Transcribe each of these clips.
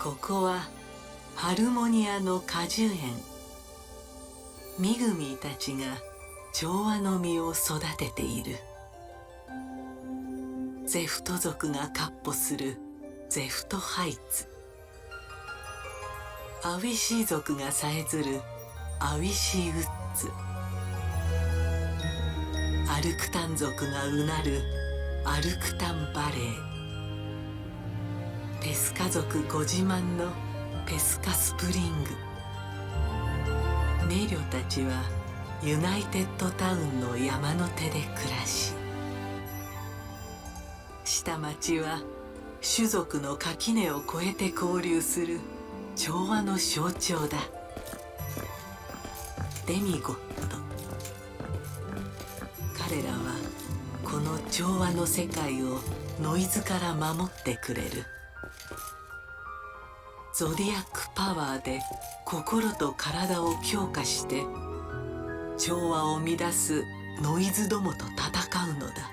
ここはハルモニアの果樹園。ミグミたちが調和の実を育てている。ゼフト族が闊歩するゼフトハイツ。アウィシー族がさえずるアウィシーウッズ。アルクタン族がうなるアルクタンバレー。ペスカ族ご自慢のペスカスプリング。ネリョたちはユナイテッドタウンの山の手で暮らし、下町は種族の垣根を越えて交流する調和の象徴だ。デミゴット。彼らはこの調和の世界をノイズから守ってくれる。ゾディアックパワーで心と体を強化して調和を乱すノイズどもと戦うのだ。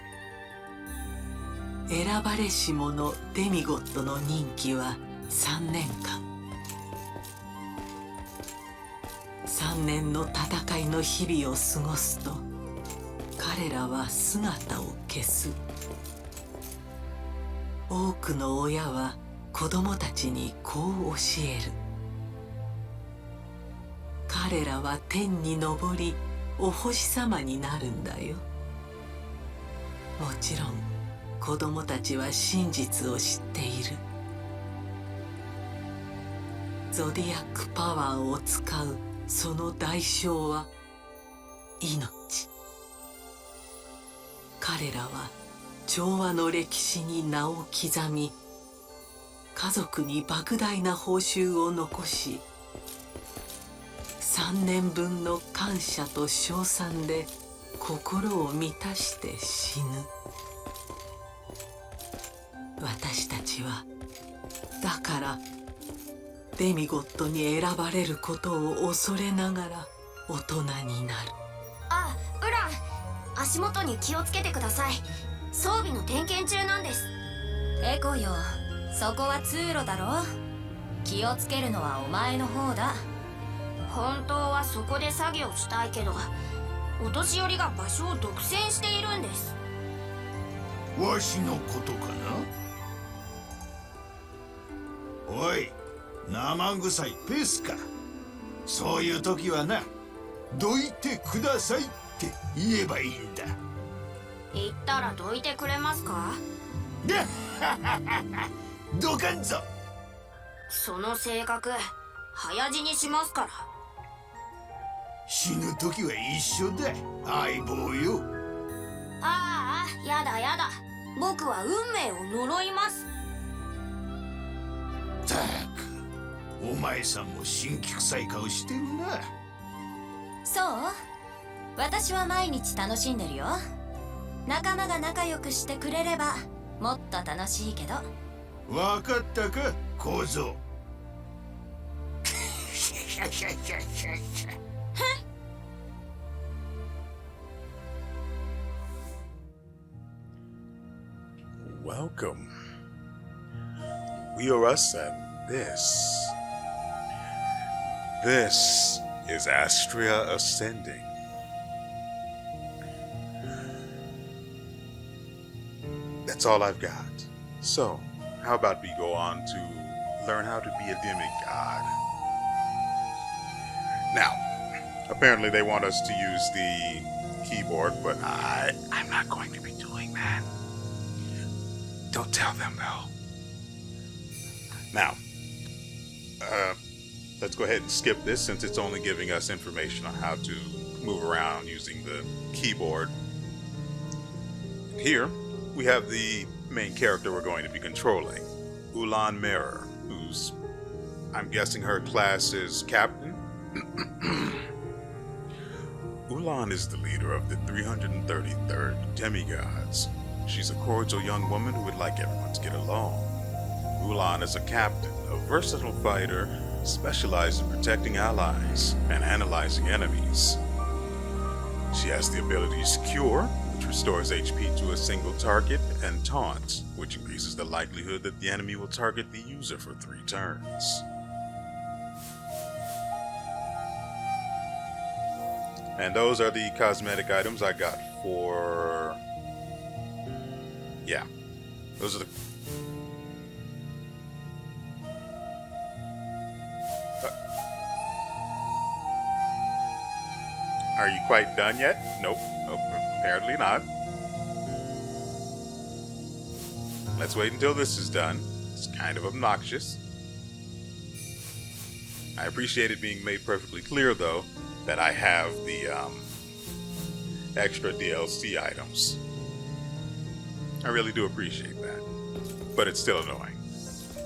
選ばれし者デミゴットの任期は3年間。3年の戦いの日々を過ごすと彼らは姿を消す。多くの親は子供たちにこう教える。彼らは天に昇りお星様になるんだよ。もちろん子供たちは真実を知っている。ゾディアックパワーを使うその代償は命。彼らは調和の歴史に名を刻み、家族に莫大な報酬を残し、3年分の感謝と称賛で心を満たして死ぬ。私たちはだからデミゴットに選ばれることを恐れながら大人になる。あ、ウラン、足元に気をつけてください。装備の点検中なんです。エコよ、そこは通路だろ。気をつけるのはお前の方だ。本当はそこで作業したいけど、お年寄りが場所を独占しているんです。わしのことかな。おい、生臭いペスか。そういう時はな、どいてくださいって言えばいいんだ。言ったらどいてくれますか？どかんぞ。その性格早死にしますから。死ぬ時は一緒だ、相棒よ。ああ、やだやだ。僕は運命を呪います。たく、お前さんも辛気臭い顔してるな。そう？私は毎日楽しんでるよ。仲間が仲良くしてくれればもっと楽しいけど。わかったか、小僧。Welcome. WeArEuS, and this is Astria Ascending. That's all I've got. So, how about we go on to learn how to be a demigod? Now, apparently they want us to use the keyboard, but I'm not going to be doing that. Don't tell them, though. Now, let's go ahead and skip this since it's only giving us information on how to move around using the keyboard. Here, we have the main character we're going to be controlling, Ulan Mirror, who's, I'm guessing her class is Captain? Ulan is the leader of the 333rd Demigods. She's a cordial young woman who would like everyone to get along. Ulan is a captain, a versatile fighter, specialized in protecting allies and analyzing enemies. She has the abilities Cure, which restores HP to a single target, and Taunt, which increases the likelihood that the enemy will target the user for 3 turns. And those are the cosmetic items I got for... yeah, those are the... Are you quite done yet? Nope. Nope, apparently not. Let's wait until this is done. It's kind of obnoxious. I appreciate it being made perfectly clear, though, that I have the extra DLC items. I really do appreciate that. But it's still annoying.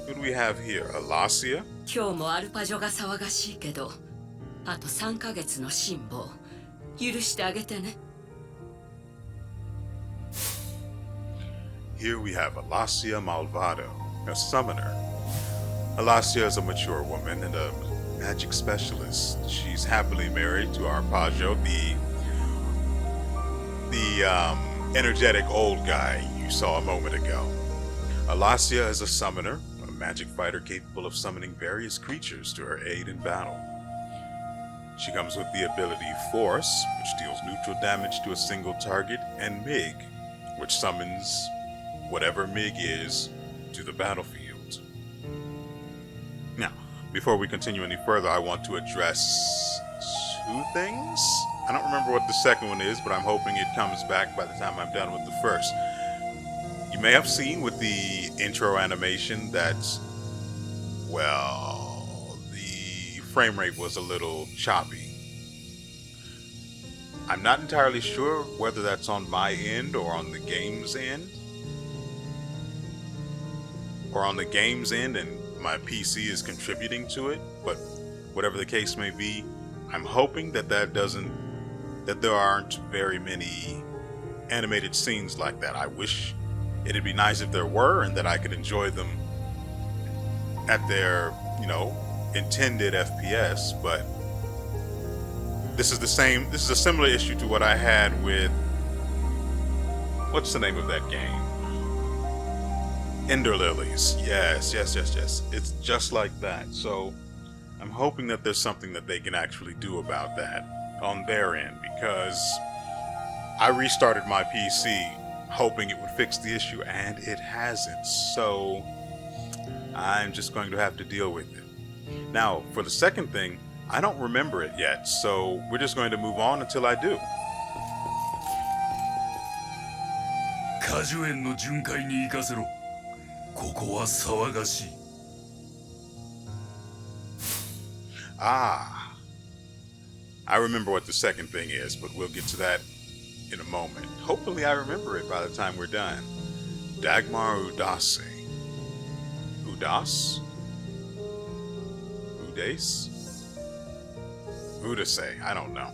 Who do we have here? Alasia? 今日もアルパ女が騒がしいけど、あと3ヶ月の辛抱許してあげてね。 Here we have Alasia Malvado, a summoner. Alasia is a mature woman and a magic specialist. She's happily married to Arpeggio, the energetic old guy you saw a moment ago. Alasia is a summoner, a magic fighter capable of summoning various creatures to her aid in battle. She comes with the ability Force, which deals neutral damage to a single target, and Mig, which summons whatever Mig is to the battlefield. Now, before we continue any further, I want to address 2 things. I don't remember what the second one is, but I'm hoping it comes back by the time I'm done with the first. You may have seen with the intro animation that, well, the frame rate was a little choppy. I'm not entirely sure whether that's on my end or on the game's end. Or on the game's end and my PC is contributing to it, but whatever the case may be, I'm hoping that there aren't very many animated scenes like that. I wish it'd be nice if there were and that I could enjoy them at their, intended FPS, but this is a similar issue to what I had with, what's the name of that game? Ender Lilies. Yes. It's just like that. So I'm hoping that there's something that they can actually do about that on their end, because I restarted my PC hoping it would fix the issue and it hasn't. So I'm just going to have to deal with it. Now, for the second thing, I don't remember it yet, so we're just going to move on until I do. 果樹園の巡回に行かせろ。ここは騒がしい。Ah, I remember what the second thing is, but we'll get to that in a moment. Hopefully I remember it by the time we're done. Dagmar Udase. Udas? Udace? Udase, I don't know.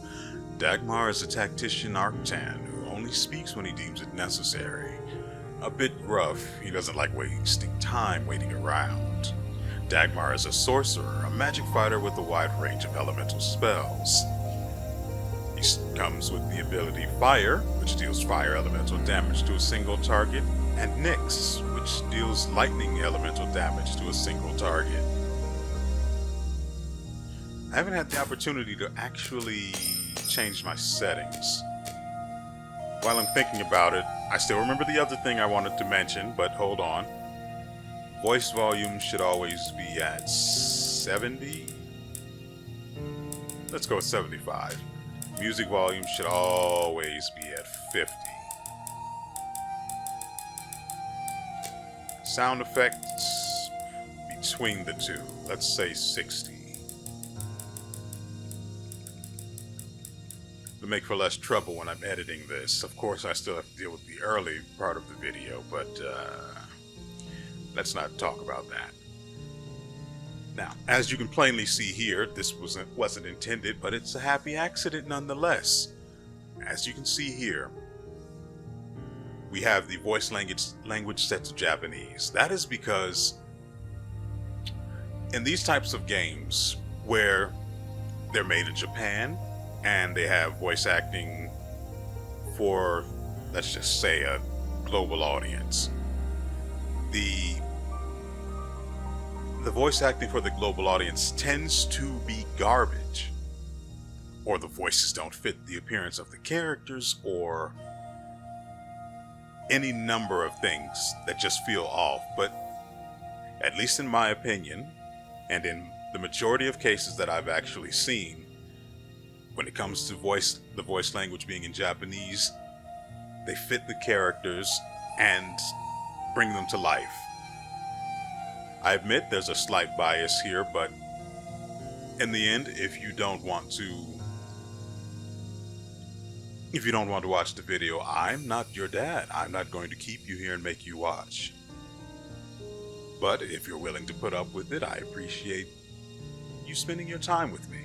Dagmar is a tactician Arctan who only speaks when he deems it necessary. A bit gruff, he doesn't like wasting time waiting around. Dagmar is a sorcerer, a magic fighter with a wide range of elemental spells. He comes with the ability Fire, which deals fire elemental damage to a single target, and Nyx, which deals lightning elemental damage to a single target. I haven't had the opportunity to actually change my settings. While I'm thinking about it, I still remember the other thing I wanted to mention, but hold on. Voice volume should always be at 70. Let's go with 75. Music volume should always be at 50. Sound effects between the two. Let's say 60. To make for less trouble when I'm editing this. Of course, I still have to deal with the early part of the video, but let's not talk about that. Now, as you can plainly see here, this wasn't intended, but it's a happy accident nonetheless. As you can see here, we have the voice language set to Japanese. That is because in these types of games where they're made in Japan and they have voice acting for let's just say a global audience. The voice acting for the global audience tends to be garbage, or the voices don't fit the appearance of the characters, or any number of things that just feel off. But at least in my opinion, and in the majority of cases that I've actually seen, when it comes to the voice language being in Japanese, they fit the characters and bring them to life. I admit there's a slight bias here, but in the end, if you don't want to watch the video, I'm not your dad. I'm not going to keep you here and make you watch. But if you're willing to put up with it, I appreciate you spending your time with me.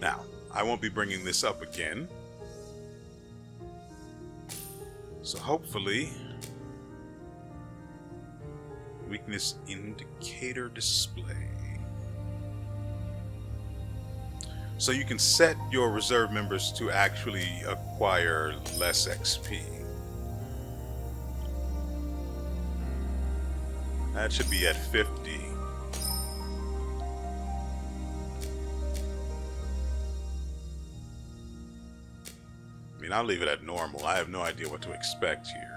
Now, I won't be bringing this up again, so hopefully, weakness indicator display. So you can set your reserve members to actually acquire less XP. That should be at 50. I mean, I'll leave it at normal. I have no idea what to expect here.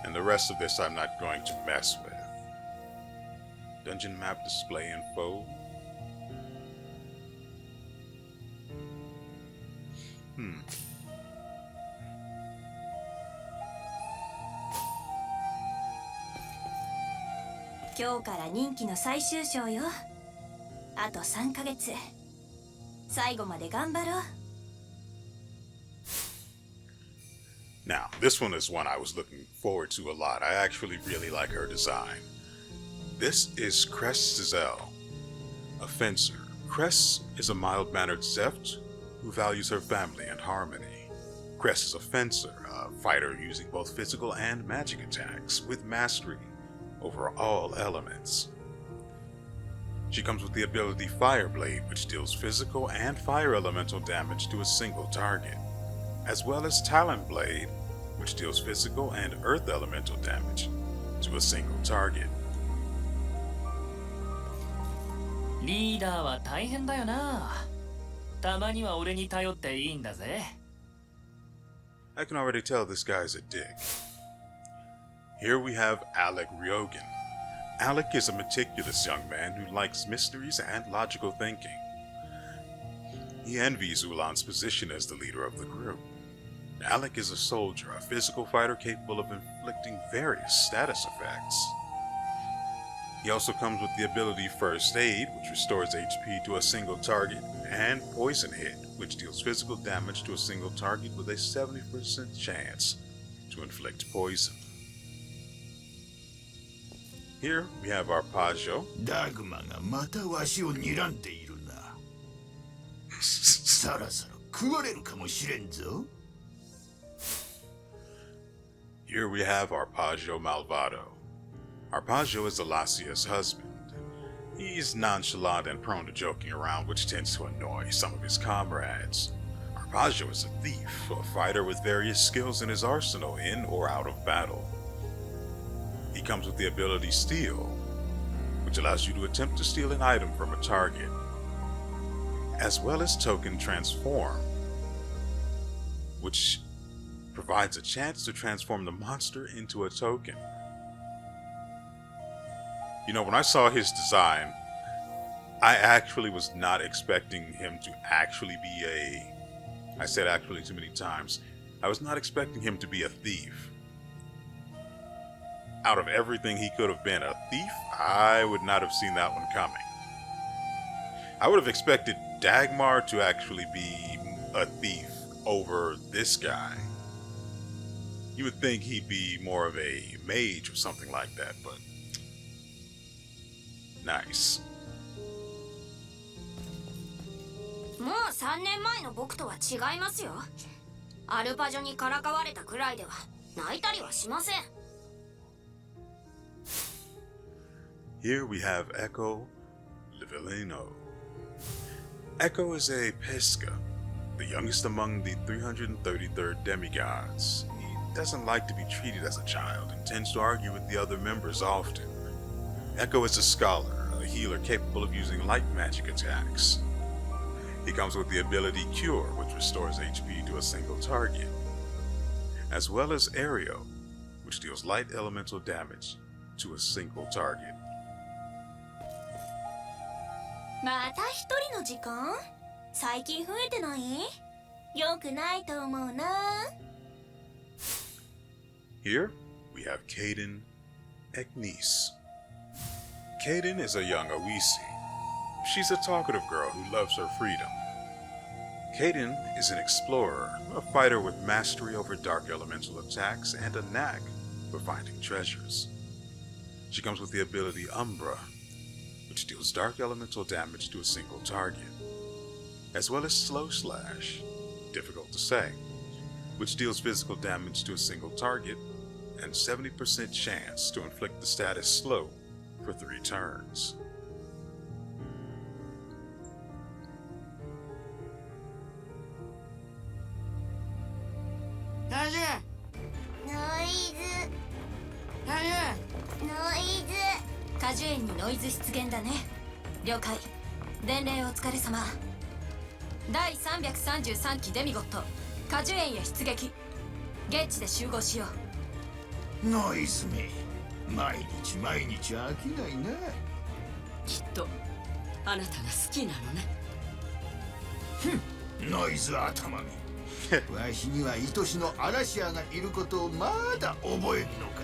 And the rest of this I'm not going to mess with. Dungeon map display info.今日から任期の最終章よ。あと3ヶ月。最後まで頑張ろう。Now, this one is one I was looking forward to a lot. I actually really like her design. This is Cress Giselle, a fencer. Cress is a mild-mannered Zeft who values her family and harmony. Cress is a fencer, a fighter using both physical and magic attacks, with mastery over all elements. She comes with the ability Fireblade, which deals physical and fire elemental damage to a single target, as well as Talonblade, which deals physical and earth elemental damage to a single target. リーダーは大変だよな。たまには俺に頼っていいんだぜ。I can already tell this guy's a dick. Here we have Alec Ryogen. Alec is a meticulous young man who likes mysteries and logical thinking. He envies Ulan's position as the leader of the group. Alec is a soldier, a physical fighter capable of inflicting various status effects. He also comes with the ability First Aid, which restores HP to a single target, and Poison Hit, which deals physical damage to a single target with a 70% chance to inflict poison. Here we have our Pajo. ダグマがまたわしを睨んでいるな。そろそろ食われるかもしれんぞ。Here we have Arpeggio Malvado. Arpeggio is Alacia's husband. He's nonchalant and prone to joking around, which tends to annoy some of his comrades. Arpeggio is a thief, a fighter with various skills in his arsenal, in or out of battle. He comes with the ability Steal, which allows you to attempt to steal an item from a target, as well as Token Transform, which provides a chance to transform the monster into a token. You know, when I saw his design, I actually was not expecting him to actually be I said actually too many times. I was not expecting him to be a thief. Out of everything he could have been, a thief, I would not have seen that one coming. I would have expected Dagmar to actually be a thief over this guy. You would think he'd be more of a mage or something like that, but nice. もう3年前の僕とは違いますよ。アルパジョにからかわれたくらいでは泣いたりはしません。Here we have Echo Livellino. Echo is a Pesca. the youngest among the 333rd demigods. He doesn't like to be treated as a child and tends to argue with the other members often. Echo is a scholar, a healer capable of using light magic attacks. He comes with the ability Cure, which restores HP to a single target, as well as Aereo, which deals light elemental damage to a single target. また一人の時間？最近増えてない？良くないと思うな。Here, we have Kaden Eknice. Kaden is a young Oisi. She's a talkative girl who loves her freedom. Kaden is an explorer, a fighter with mastery over dark elemental attacks and a knack for finding treasures. She comes with the ability Umbra, which deals dark elemental damage to a single target, as well as Slow Slash, difficult to say, which deals physical damage to a single target and 70% chance to inflict the status Slow for 3 turns.ノイズ。果樹園にノイズ出現だね。了解。伝令お疲れ様。第333期デミゴット果樹園へ出撃。現地で集合しよう。ノイズめ、毎日飽きないな。きっとあなたが好きなのね。ノイズ頭め。わしには愛しのアラシアがいることをまだ覚えんのか。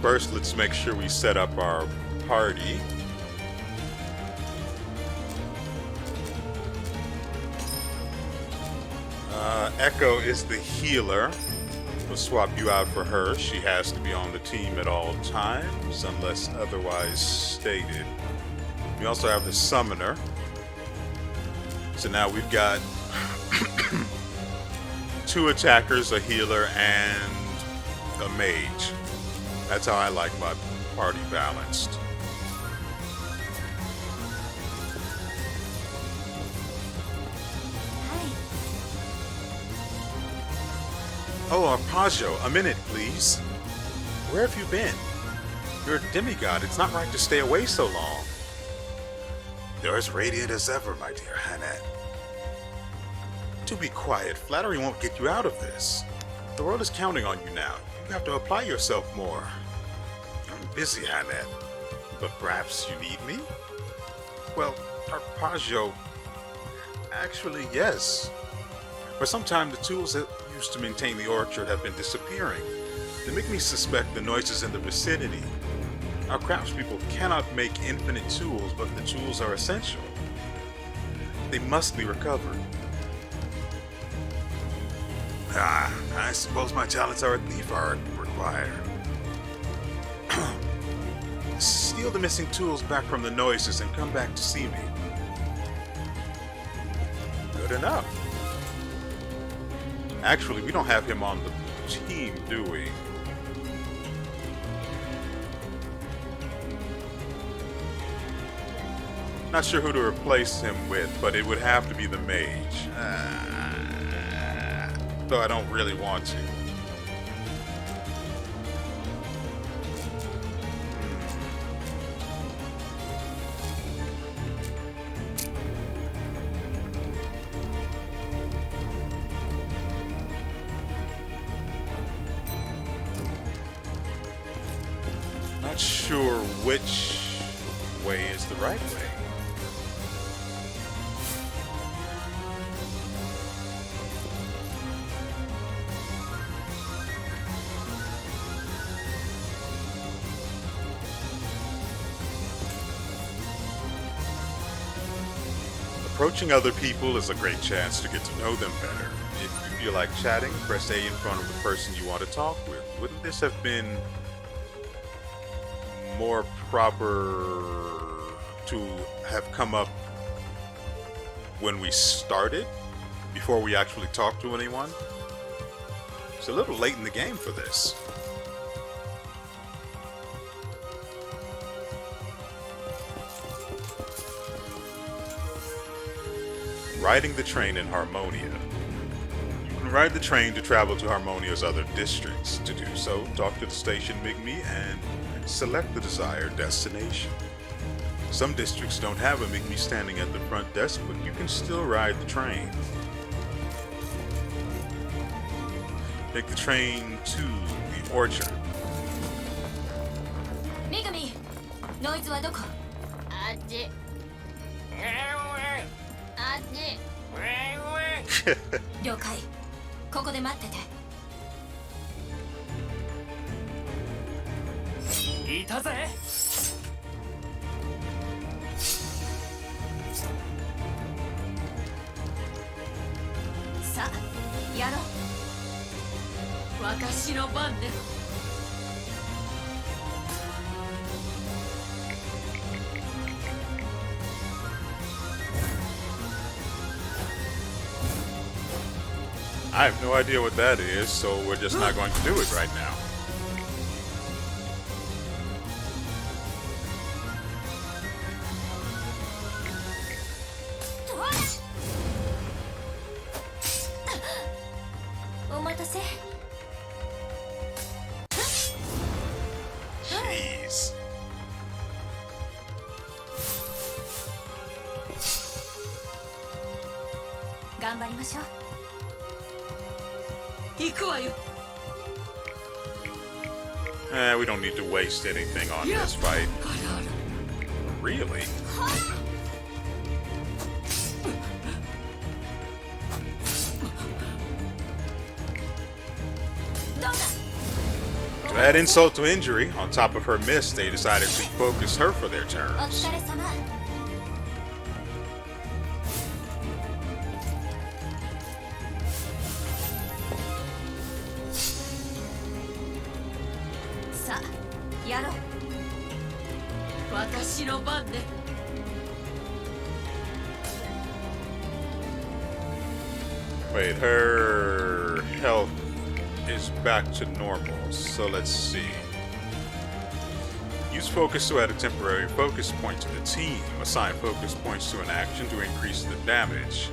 First, let's make sure we set up our party. Echo is the healer. We'll swap you out for her. She has to be on the team at all times, unless otherwise stated. We also have the summoner. So now we've got 2 attackers, a healer, and a mage. That's how I like my party balanced. Oh, Arpeggio, a minute, please. Where have you been? You're a demigod. It's not right to stay away so long. You're as radiant as ever, my dear Hannah. Do be quiet. Flattery won't get you out of this. The world is counting on you now. You have to apply yourself more. I'm busy, Hannah. But perhaps you need me? Well, Arpeggio... Actually, yes. For some time, the tools that used to maintain the orchard have been disappearing. They make me suspect the noises in the vicinity. Our craftspeople cannot make infinite tools, but the tools are essential. They must be recovered. I suppose my talents are a thief are required. Steal the missing tools back from the noises and come back to see me. Good enough. Actually, we don't have him on the team, do we? Not sure who to replace him with, but it would have to be the mage. Though I don't really want to. Not sure which way is the right way. Approaching other people is a great chance to get to know them better. If you feel like chatting, press A in front of the person you want to talk with. Wouldn't this have been more proper to have come up when we started, before we actually talked to anyone? It's a little late in the game for this. riding the train in Harmonia. You can ride the train to travel to Harmonia's other districts. To do so, talk to the station Migmi and select the desired destination. Some districts don't have a Migmi standing at the front desk, but you can still ride the train. Take the train to the orchard. めぐみ、ノイズはどこ？あっち。あっち。了解。ここで待ってて。いたぜ。さあ、やろう。私の番ね。I have no idea what that is, so we're just not going to do it right now. Jeez. 頑張りましょう。行くわよ。We don't need to waste anything on this fight. あらあら。 Really? To add insult to injury, on top of her miss, they decided to focus her for their お turns. 疲れ様。さあ、やろう。私の番ね。Wait, her health is back to normal, so let's see. Use focus to add a temporary focus point to the team. Assign focus points to an action to increase the damage.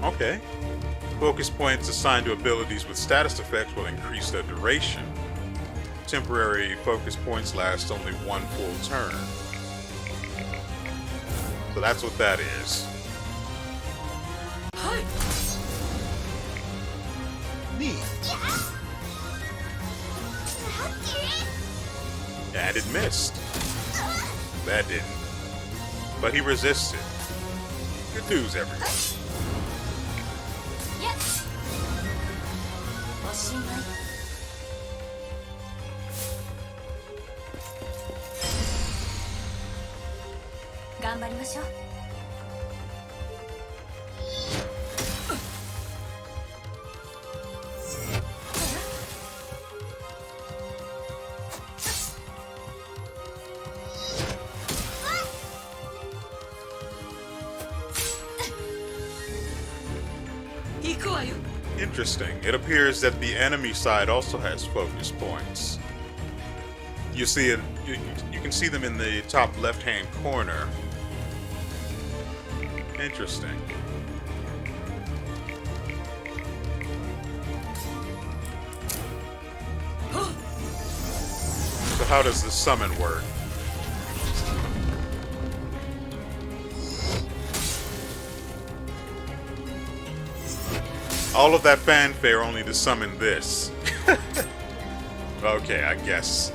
Okay. Focus points assigned to abilities with status effects will increase their duration. Temporary focus points last only one full turn. So that's what that is. Neat. And it missed. That didn't. But he resisted. Good news, everyone. やっ。おしまい。頑張りましょう。行くわよ。 Interesting. It appears that the enemy side also has focus points. You see it. You can see them in the top left-hand corner. Interesting. So how does the summon work? All of that fanfare only to summon this. Okay, I guess.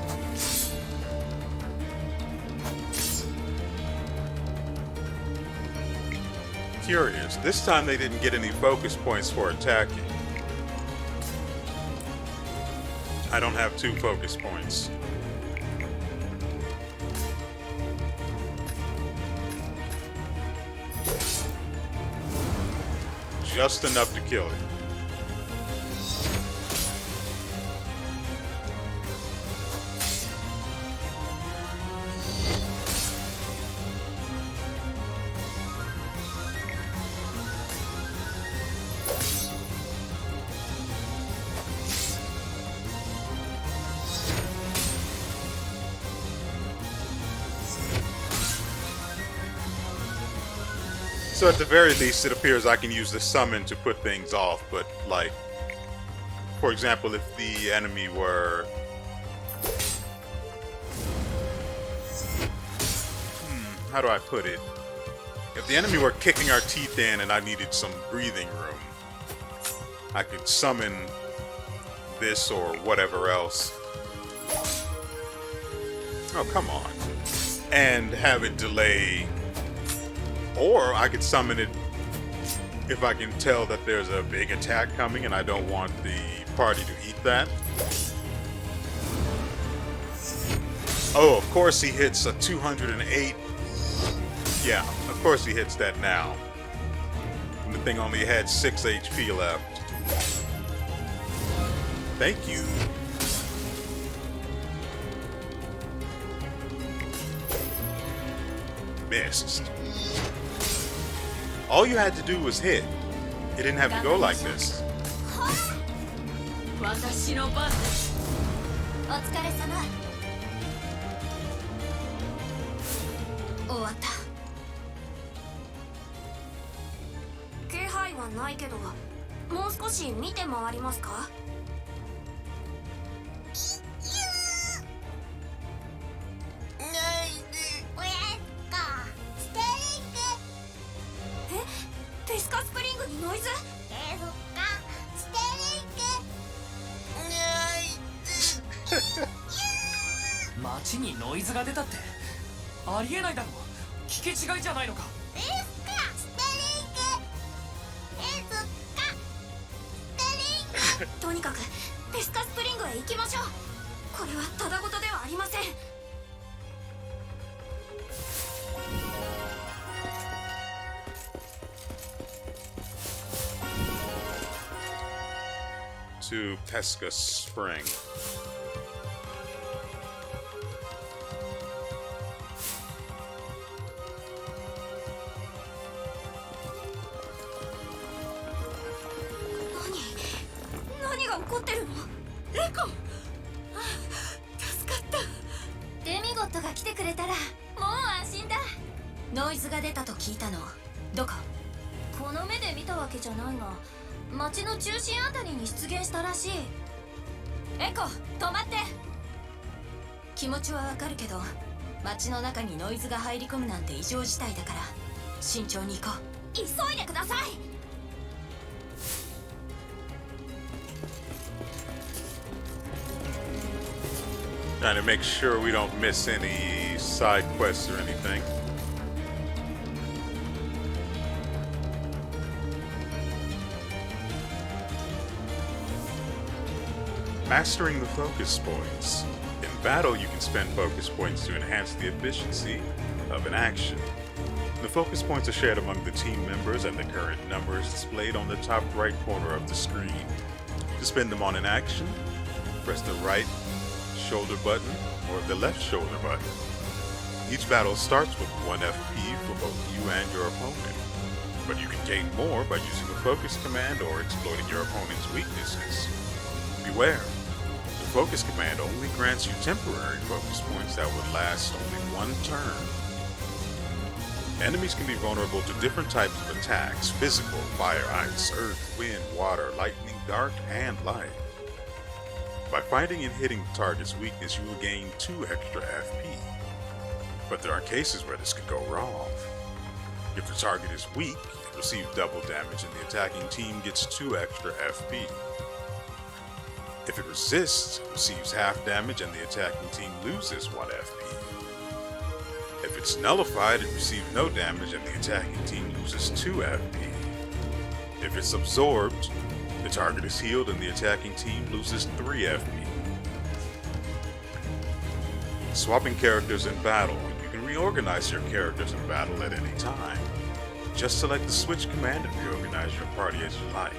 Curious. This time they didn't get any focus points for attacking. I don't have 2 focus points. Just enough to kill it. So at the very least, it appears I can use the summon to put things off, but like, for example, if the enemy were... how do I put it? If the enemy were kicking our teeth in and I needed some breathing room, I could summon this or whatever else. Oh, come on. And have it delay. Or I could summon it if I can tell that there's a big attack coming and I don't want the party to eat that. Oh, of course he hits a 208. Yeah, of course he hits that now. And the thing only had 6 HP left. Thank you. Missed. All you had to do was hit. It didn't have to go like this. 私の番ですお疲れ様終わった気配はないけど、もう少し見て回りますか？ペスカスプリングにノイズ？そっか、ステリング。街にノイズが出たってありえないだろ。聞き違いじゃないのか。ペスカステリング。そっか、ステリング。とにかくペスカスプリングへ行きましょう。これはただごとではありません。To Pesca Spring.何が起こってるの？エコ！助かった。デミゴットが来てくれたらもう安心だノイズが出たと聞いたのどこ？この目で見たわけじゃないが街の中心あたりに出現したらしいエコ止まって気持ちはわかるけど街の中にノイズが入り込むなんて異常事態だから慎重に行こう急いでください。Trying to make sure we don't miss any side quests or anything. Mastering the focus points. In battle, you can spend focus points to enhance the efficiency of an action. The focus points are shared among the team members, and the current number is displayed on the top right corner of the screen. To spend them on an action, press the right shoulder button or the left shoulder button. Each battle starts with 1 FP for both you and your opponent, but you can gain more by using a focus command or exploiting your opponent's weaknesses. Beware, the focus command only grants you temporary focus points that would last only 1 turn. Enemies can be vulnerable to different types of attacks: physical, fire, ice, earth, wind, water, lightning, dark, and light. By fighting and hitting the target's weakness, you will gain 2 extra FP. But there are cases where this could go wrong. If the target is weak, it receives double damage and the attacking team gets 2 extra FP. If it resists, it receives half damage and the attacking team loses 1 FP. If it's nullified, it receives no damage and the attacking team loses 2 FP. If it's absorbed, the target is healed and the attacking team loses 3 FP. Swapping characters in battle. You can reorganize your characters in battle at any time. Just select the switch command and reorganize your party as you like.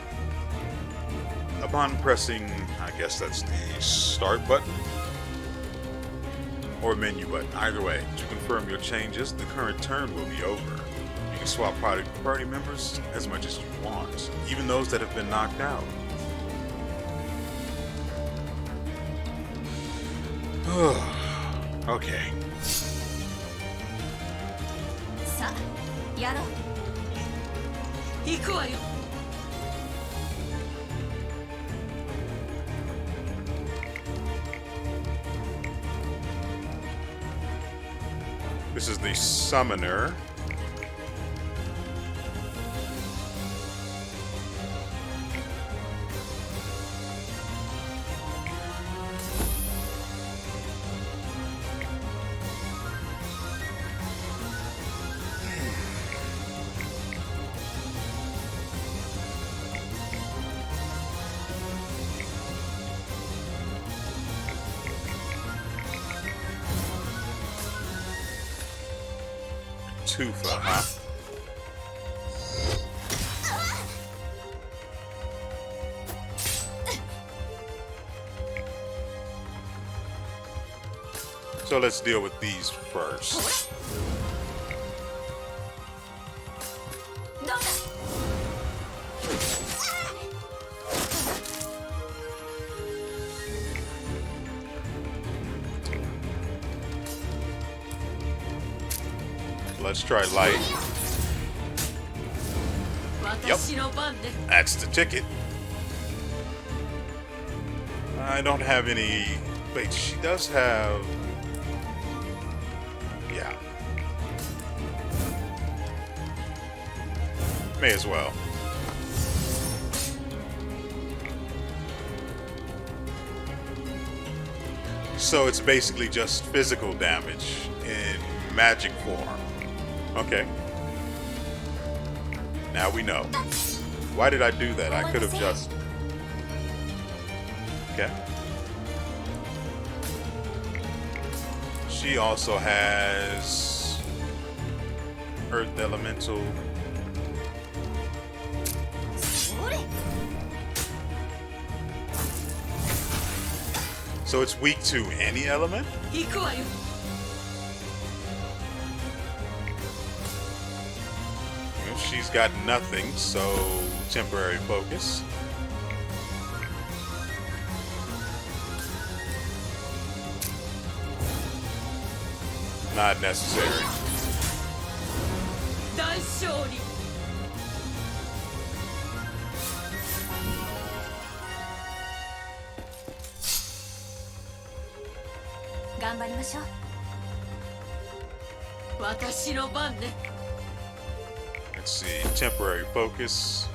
Upon pressing, I guess that's the start button or menu button, either way, to confirm your changes, the current turn will be over. You can swap party members as much as you want, even those that have been knocked out. Okay. さあやろう行くわよ。 This is the summoner. Tufa, huh? So let's deal with these first. Let's try light. Yep, that's the ticket. I don't have any. Wait, she does have. Yeah. May as well. So it's basically just physical damage in magic form. Okay. Now we know. Why did I do that? I could have just... Okay. She also has... Earth Elemental. So it's weak to any element? She's got nothing, so temporary focus. Not necessary. Let's see, temporary focus.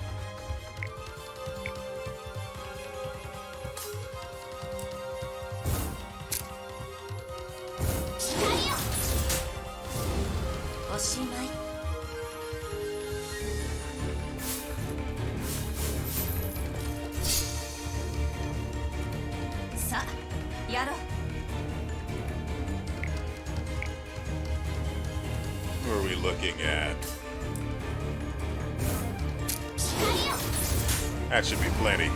Who are we looking at? That should be plenty.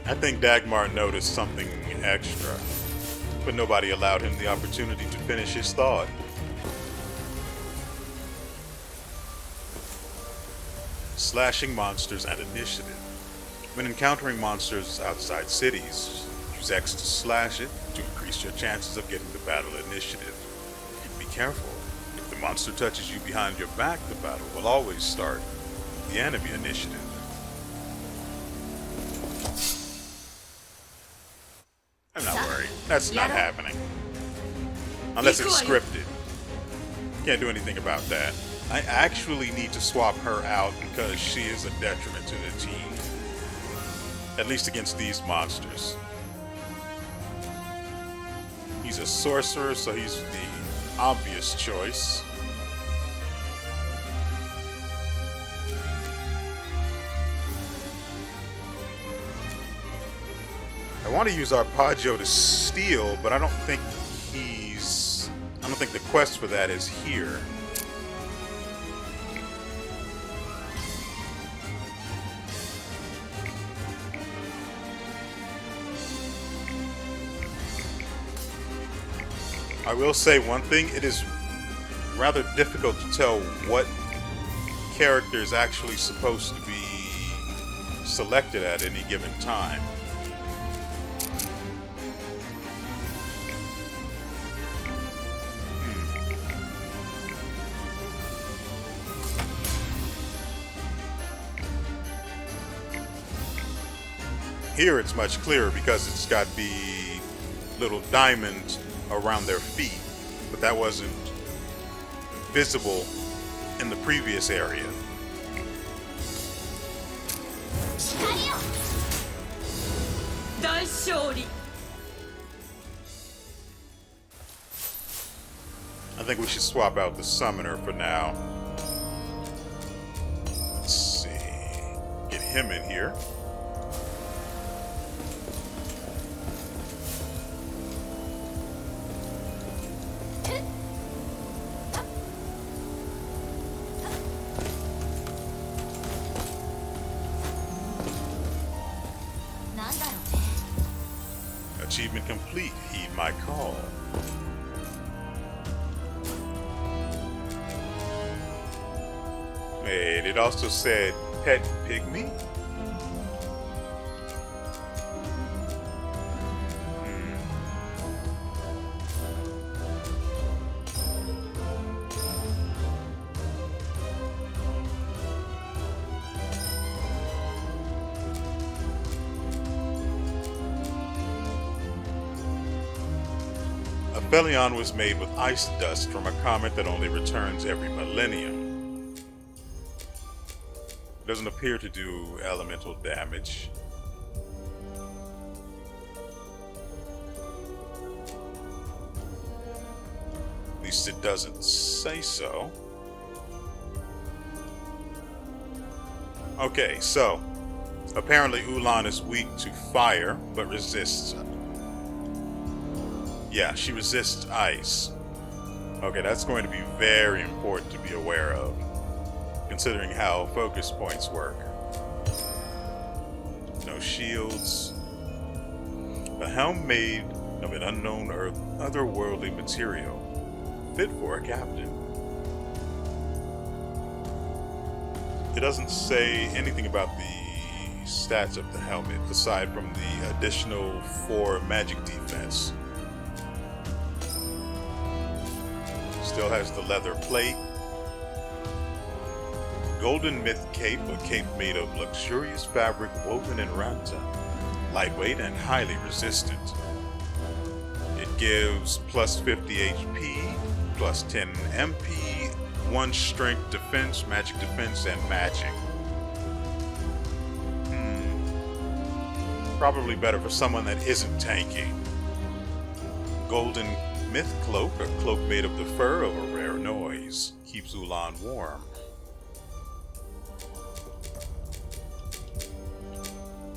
I think Dagmar noticed something extra, but nobody allowed him the opportunity to finish his thought. Slashing monsters and initiative. When encountering monsters outside cities, use X to slash it to increase your chances of getting the battle initiative. Be careful. If the monster touches you behind your back, the battle will always start the enemy initiative. I'm not worried. That's not happening. Unless it's scripted. Can't do anything about that. I actually need to swap her out because she is a detriment to the team. At least against these monsters. He's a sorcerer, so he's the obvious choice. I want to use Arpeggio to steal, but I don't think the quest for that is here. I will say one thing, it is rather difficult to tell what character is actually supposed to be selected at any given time. Here it's much clearer because it's got the little diamond around their feet, but that wasn't visible in the previous area. I think we should swap out the summoner for now. Let's see. Get him in here. Achievement complete. Heed my call. And it also said pet pygmy. Aphelion was made with ice dust from a comet that only returns every millennium. It doesn't appear to do elemental damage. At least it doesn't say so. Okay, so apparently Ulan is weak to fire, but resists. Yeah, she resists ice. Okay, that's going to be very important to be aware of, considering how focus points work. No shields. A helm made of an unknown otherworldly material, fit for a captain. It doesn't say anything about the stats of the helmet, aside from the additional 4 magic defense. Still has the leather plate. Golden myth cape, a cape made of luxurious fabric woven in Ranta. Lightweight and highly resistant. It gives plus 50 HP, plus 10 MP, 1 strength defense, magic defense, and magic. Probably better for someone that isn't tanking. Golden myth cloak, a cloak made of the fur of a rare noise, keeps Ulan warm.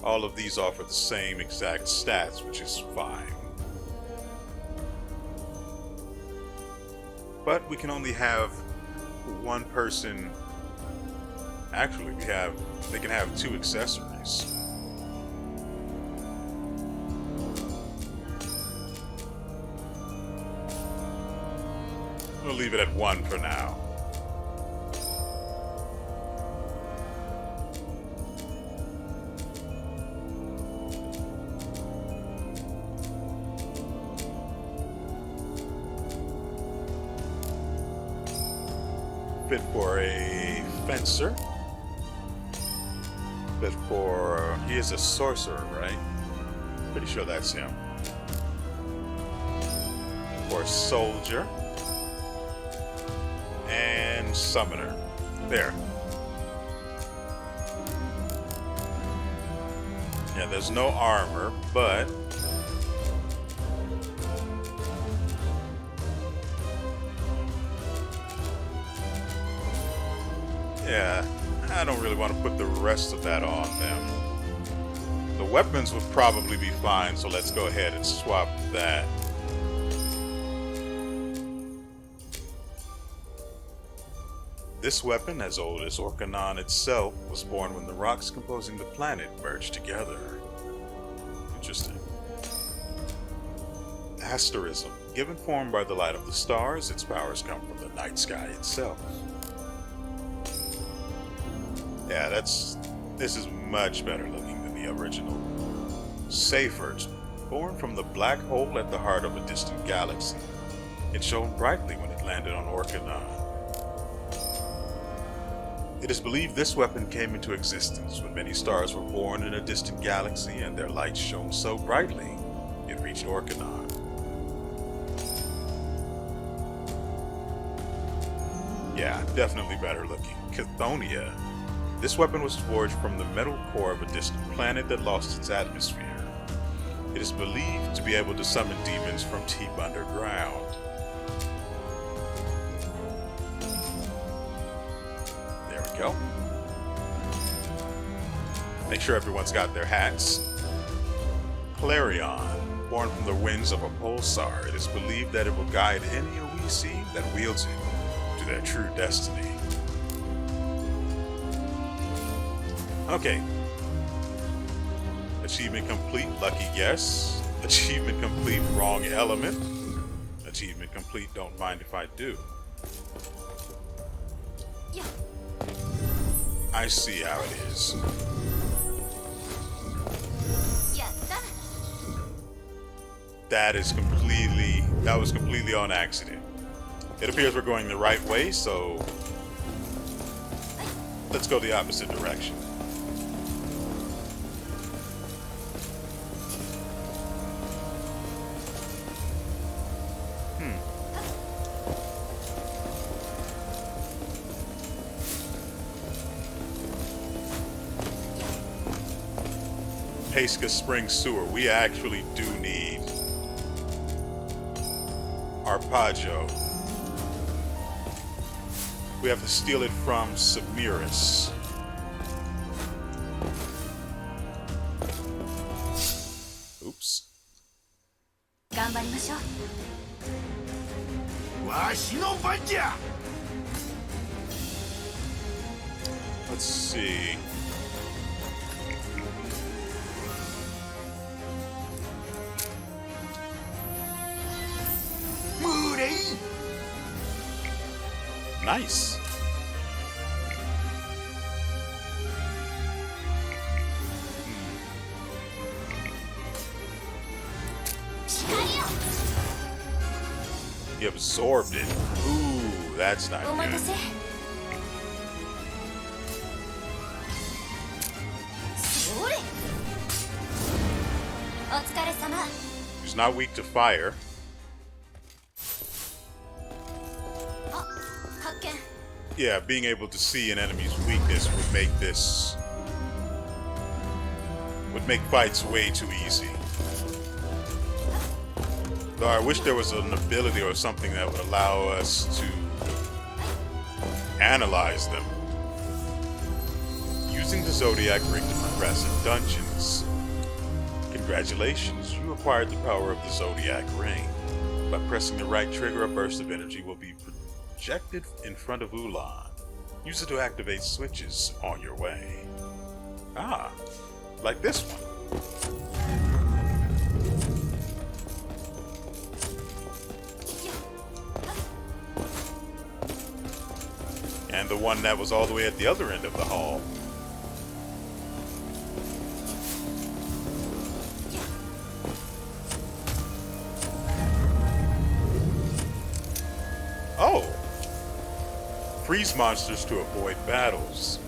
All of these offer the same exact stats, which is fine. But we can only have one person. Actually, they can have 2 accessories. We'll leave it at 1 for now. Fit for a fencer. Fit for... he is a sorcerer, right? Pretty sure that's him. For a soldier. And summoner. There. Yeah, there's no armor, but yeah, I don't really want to put the rest of that on them. The weapons would probably be fine, so let's go ahead and swap that. This weapon, as old as Orkanon itself, was born when the rocks composing the planet merged together. Interesting. Asterism. Given form by the light of the stars, its powers come from the night sky itself. Yeah, this is much better looking than the original. Seyfert. Born from the black hole at the heart of a distant galaxy. It shone brightly when it landed on Orkanon. It is believed this weapon came into existence when many stars were born in a distant galaxy and their light shone so brightly it reached Orkanon. Yeah, definitely better looking. Chthoniya. This weapon was forged from the metal core of a distant planet that lost its atmosphere. It is believed to be able to summon demons from deep underground. Go. Make sure everyone's got their hats. Clarion, born from the winds of a pulsar, it is believed that it will guide any OEC that wields it to their true destiny. Okay. Achievement complete, lucky guess. Achievement complete, wrong element. Achievement complete, don't mind if I do. Yeah. I see how it is. That was completely on accident. It appears we're going the right way, so let's go the opposite direction. Pesca Spring Sewer. We actually do need Arpeggio. We have to steal it from Samiris. Oops. Let's see. Nice. He absorbed it. Ooh, that's not good. He's not weak to fire. Yeah, being able to see an enemy's weakness would make fights way too easy. Though I wish there was an ability or something that would allow us to analyze them. Using the Zodiac Ring to progress in dungeons. Congratulations, you acquired the power of the Zodiac Ring. By pressing the right trigger, a burst of energy will be projected in front of Ulan. Use it to activate switches on your way. Ah, like this one. And the one that was all the way at the other end of the hall. Oh! Freeze monsters to avoid battles.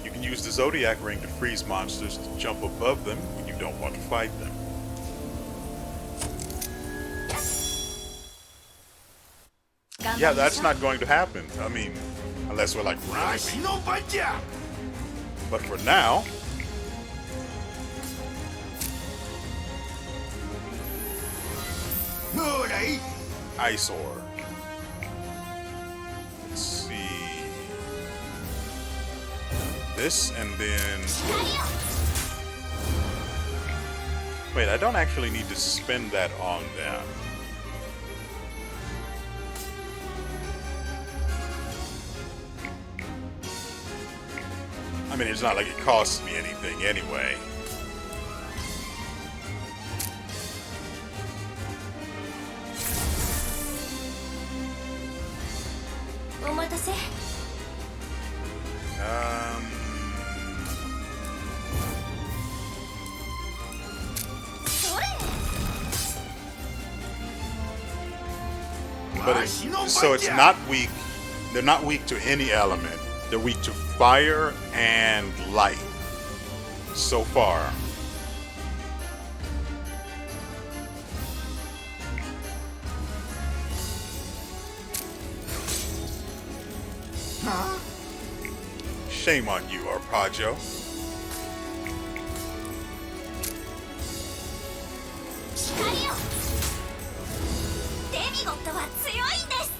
You can use the Zodiac Ring to freeze monsters to jump above them when you don't want to fight them. Yeah, that's not going to happen. I mean, unless we're like really weak. But for now, だい Ice ore. Let's see. This and then. Wait, I don't actually need to spend that on them. I mean, it's not like it costs me anything anyway. But so it's not weak. They're not weak to any element. They're weak to fire and light. So far. Huh? Shame on you, Arpaggio. デミゴットは強いんです。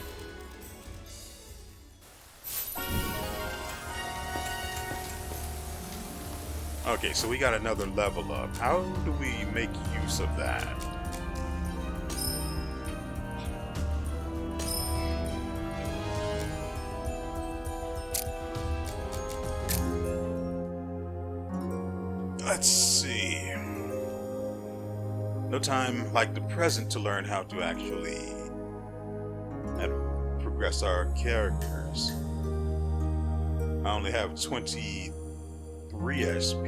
Okay, so we got another level up. How do we make use of that? Let's see. No time like the present to learn how to actually progress our characters. I only have 23 SP.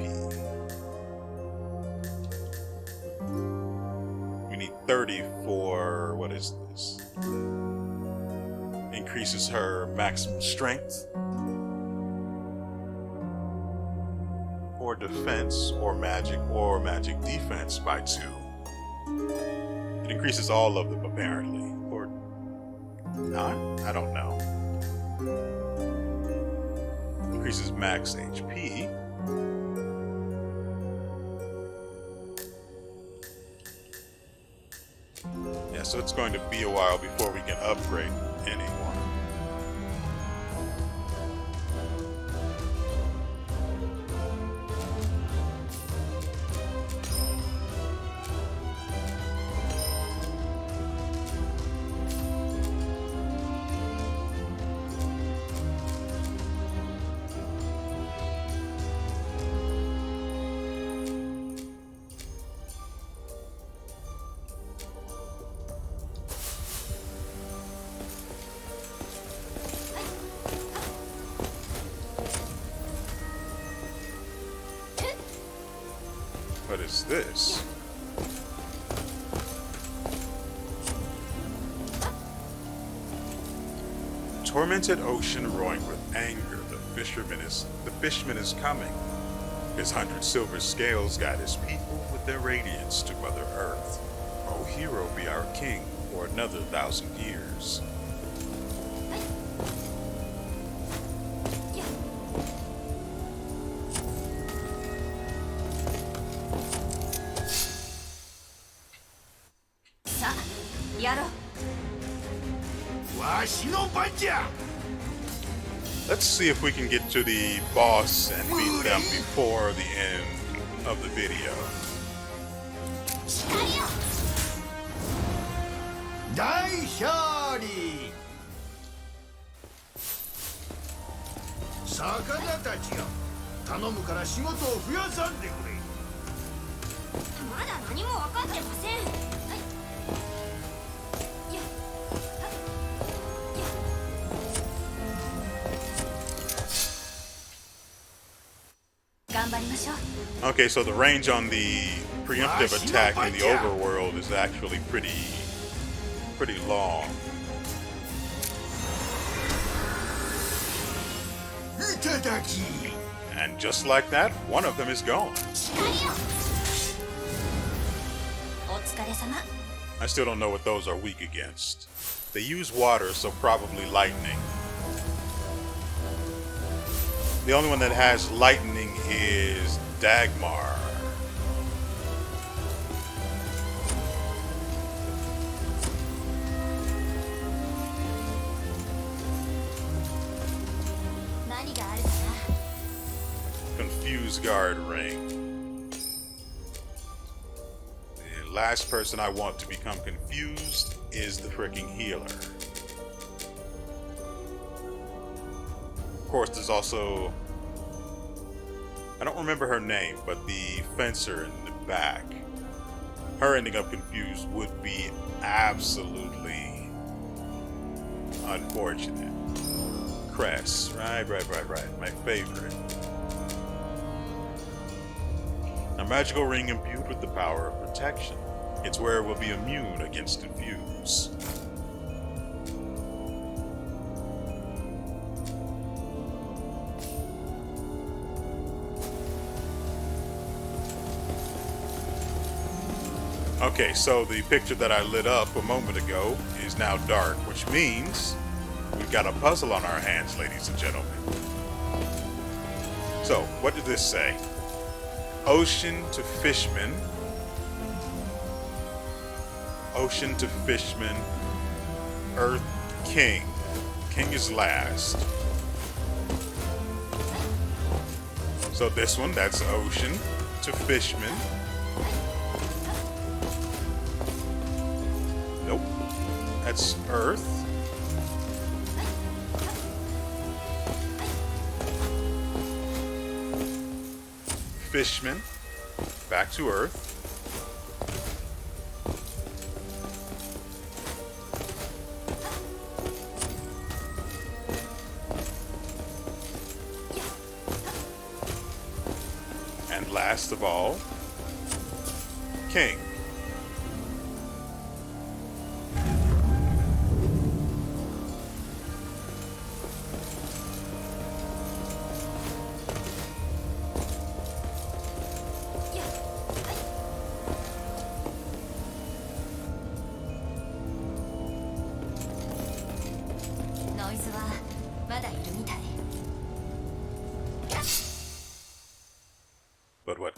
We need 30 for, what is this? Increases her maximum strength, or defense, or magic defense by 2. It increases all of them apparently, or not? I don't know. Increases max HP. Yeah, so it's going to be a while before we can upgrade anyone. What is this? Tormented ocean roaring with anger, the fishman is coming. His 100 silver scales guide his people with their radiance to Mother Earth. O hero, be our king for another 1,000 years. Let's see if we can get to the boss and beat them before the end of the video. Okay, so the range on the preemptive attack in the overworld is actually pretty long. And just like that, one of them is gone. I still don't know what those are weak against. They use water, so probably lightning. The only one that has lightning is Dagmar. 何があるかな。 Confused guard ring. The last person I want to become confused is the freaking healer. Of course, there's also, I don't remember her name, but the fencer in the back. Her ending up confused would be absolutely unfortunate. Cress, right. My favorite. A magical ring imbued with the power of protection. Its wearer will be immune against confuse. Okay, so the picture that I lit up a moment ago is now dark, which means we've got a puzzle on our hands, ladies and gentlemen. So, what did this say? Ocean to Fishman. Ocean to Fishman. Earth King. King is last. So this one, that's Ocean to Fishman. Nope. That's Earth. Fishman. Back to Earth. And last of all, King. But what?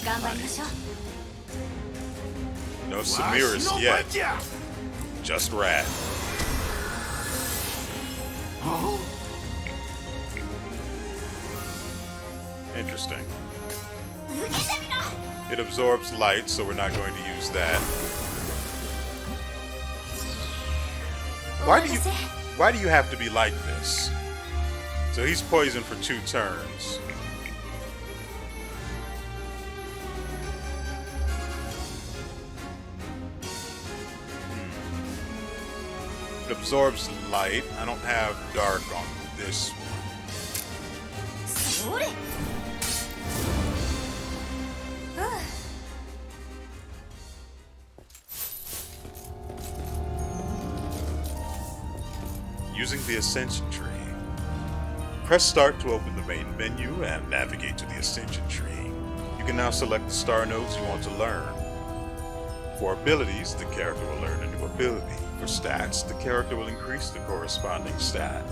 No Samiris yet. Just Rat. Interesting. It absorbs light, so we're not going to use that. Why do you have to be like this? So he's poisoned for 2 turns. It absorbs light. I don't have dark on this one. Using the Ascension Tree. Press Start to open the main menu and navigate to the Ascension Tree. You can now select the star nodes you want to learn. For abilities, the character will learn a new ability. For stats, the character will increase the corresponding stat.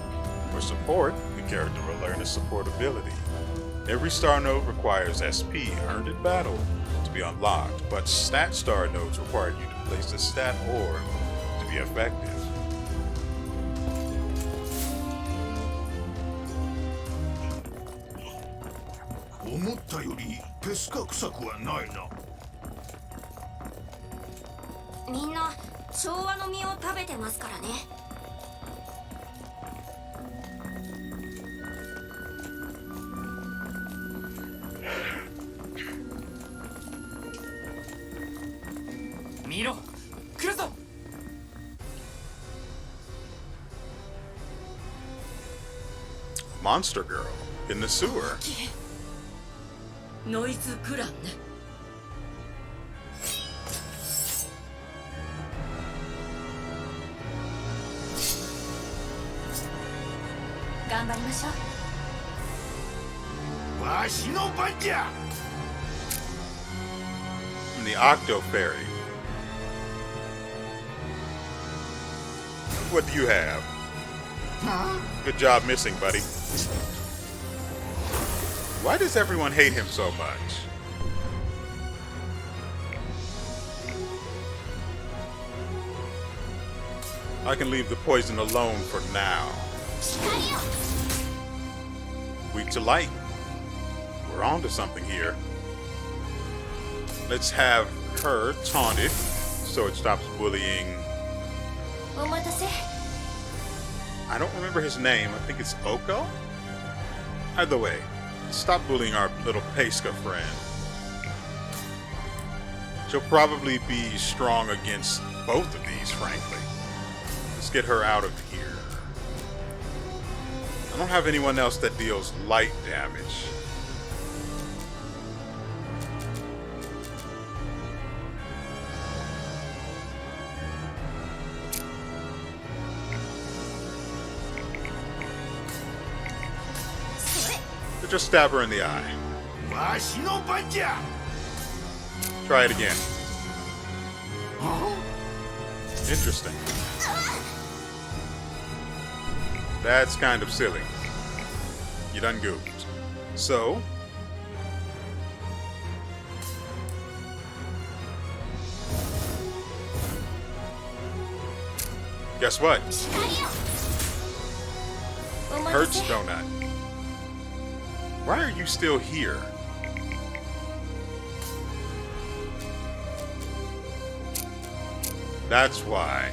For support, the character will learn a support ability. Every star node requires SP, earned in battle, to be unlocked, but stat star nodes require you to place a stat orb to be effective.みんな昭和の実を食べてますからね。見ろ、来るぞ。Monster Girl in the sewer. ノイズグランね。頑張りましょう。わしの番じゃ。 And the Octo Fairy. What do you have? Good job missing, buddy. Why does everyone hate him so much? I can leave the poison alone for now. weak to light. We're on to something here. Let's have her taunted so it stops bullying. お待たせ。 I don't remember his name. I think it's Oko? Either way, stop bullying our little Pesca friend. She'll probably be strong against both of these, frankly. Let's get her out of here. I don't have anyone else that deals light damage. So just stab her in the eye. わしの番じゃ。 Try it again. Interesting. That's kind of silly. You done goofed. So, guess what? お待た Hurts せ。 donut. Why are you still here? That's why.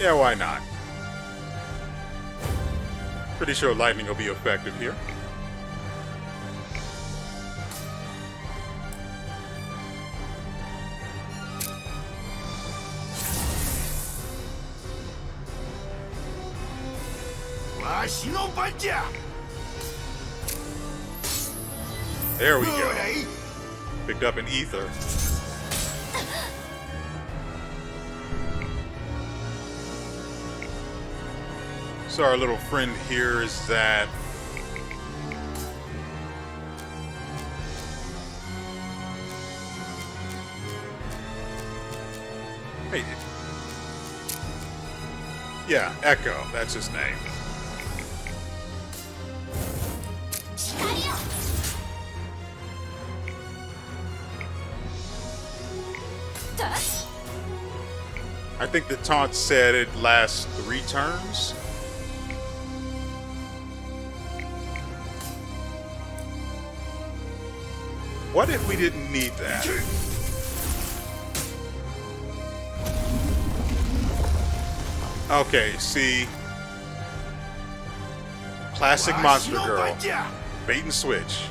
Yeah, why not? Pretty sure lightning will be effective here. There we go. Picked up an ether. So our little friend here is that hey, yeah, Echo, that's his name. I think the taunt said it lasts 3 turns. What if we didn't need that? Okay, see. Classic monster girl. Bait and switch.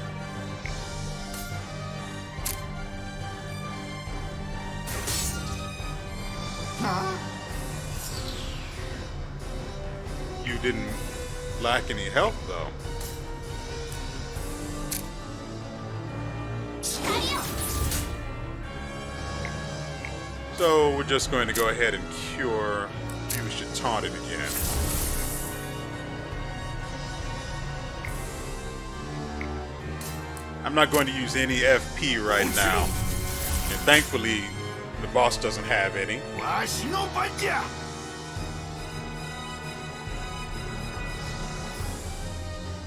You didn't lack any health, though. So we're just going to go ahead and cure. Maybe we should taunt it again. I'm not going to use any FP right now. And thankfully, the boss doesn't have any.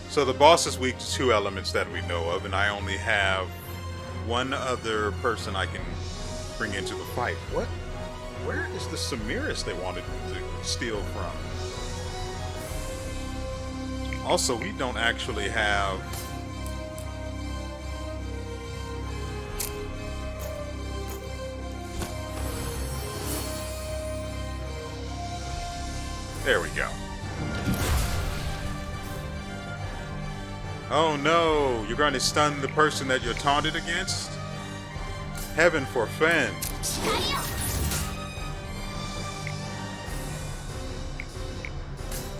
So the boss is weak to 2 elements that we know of, and I only have 1 other person I can bring into the fight. What? Where is the Samiris they wanted to steal from? Also, we don't actually have... There we go. Oh no, you're going to stun the person that you're taunted against? Heaven forfend.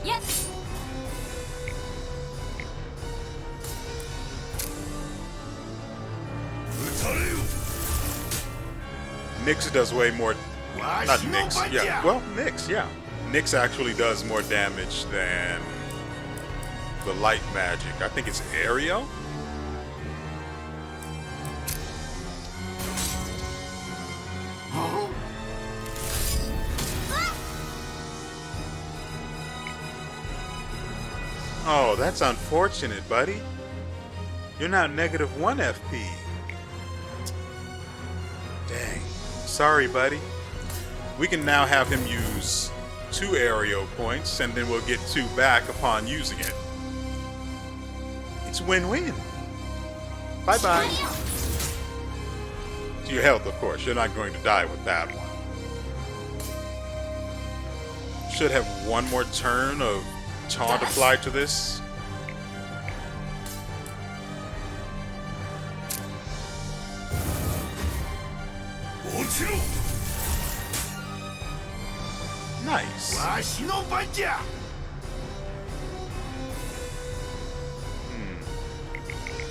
Yes. Nyx does way more... Not Nyx, yeah. Well, Nyx, yeah. Nyx actually does more damage than the light magic. I think it's Aerial? Oh, that's unfortunate, buddy. You're now -1 FP. Dang. Sorry, buddy. We can now have him use 2 aereo points, and then we'll get 2 back upon using it. It's win-win. Bye-bye. To your health, of course. You're not going to die with that one. Should have one more turn of taunt applied to this. Nice.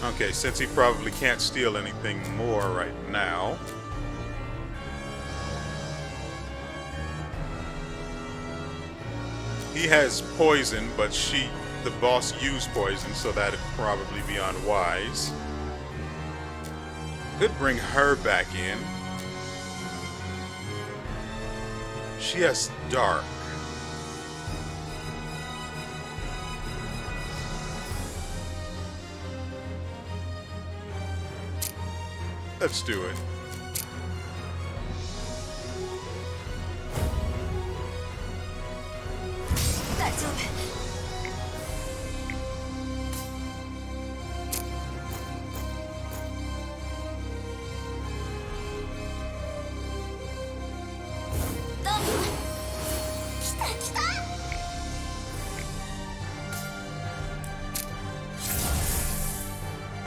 Okay, since he probably can't steal anything more right now. He has poison, but the boss used poison, so that'd probably be unwise. Could bring her back in. She has dark. Let's do it.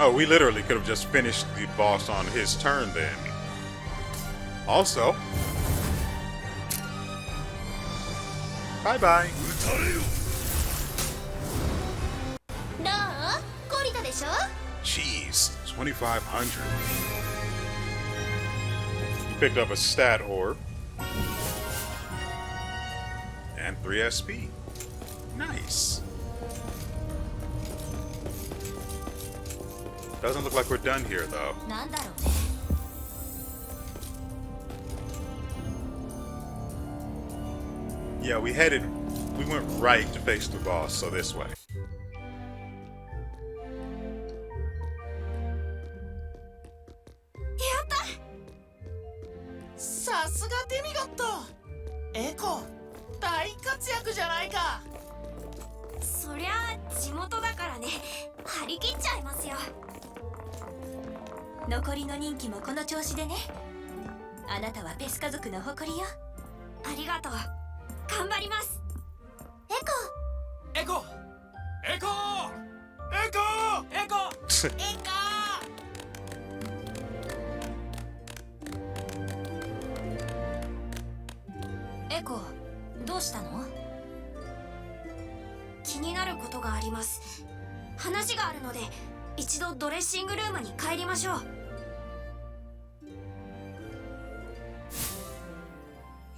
Oh, we literally could have just finished the boss on his turn then. Also, bye-bye. Jeez, 2,500. Picked up a stat orb. And 3 SP. Nice. Doesn't look like we're done here, though. Yeah, we went right to face the boss, so this way.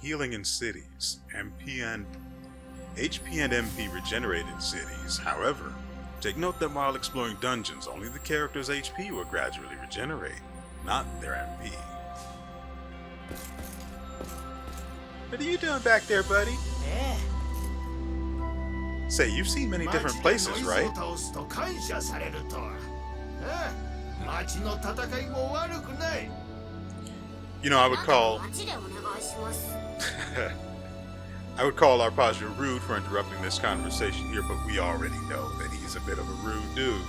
Healing in cities. HP and MP regenerated in cities. However, take note that while exploring dungeons, only the character's HP will gradually regenerate, not their MP. What are you doing back there, buddy? Say, you've seen many different places, right? You know, I would call Arpaggio rude for interrupting this conversation here, but we already know that he's a bit of a rude dude.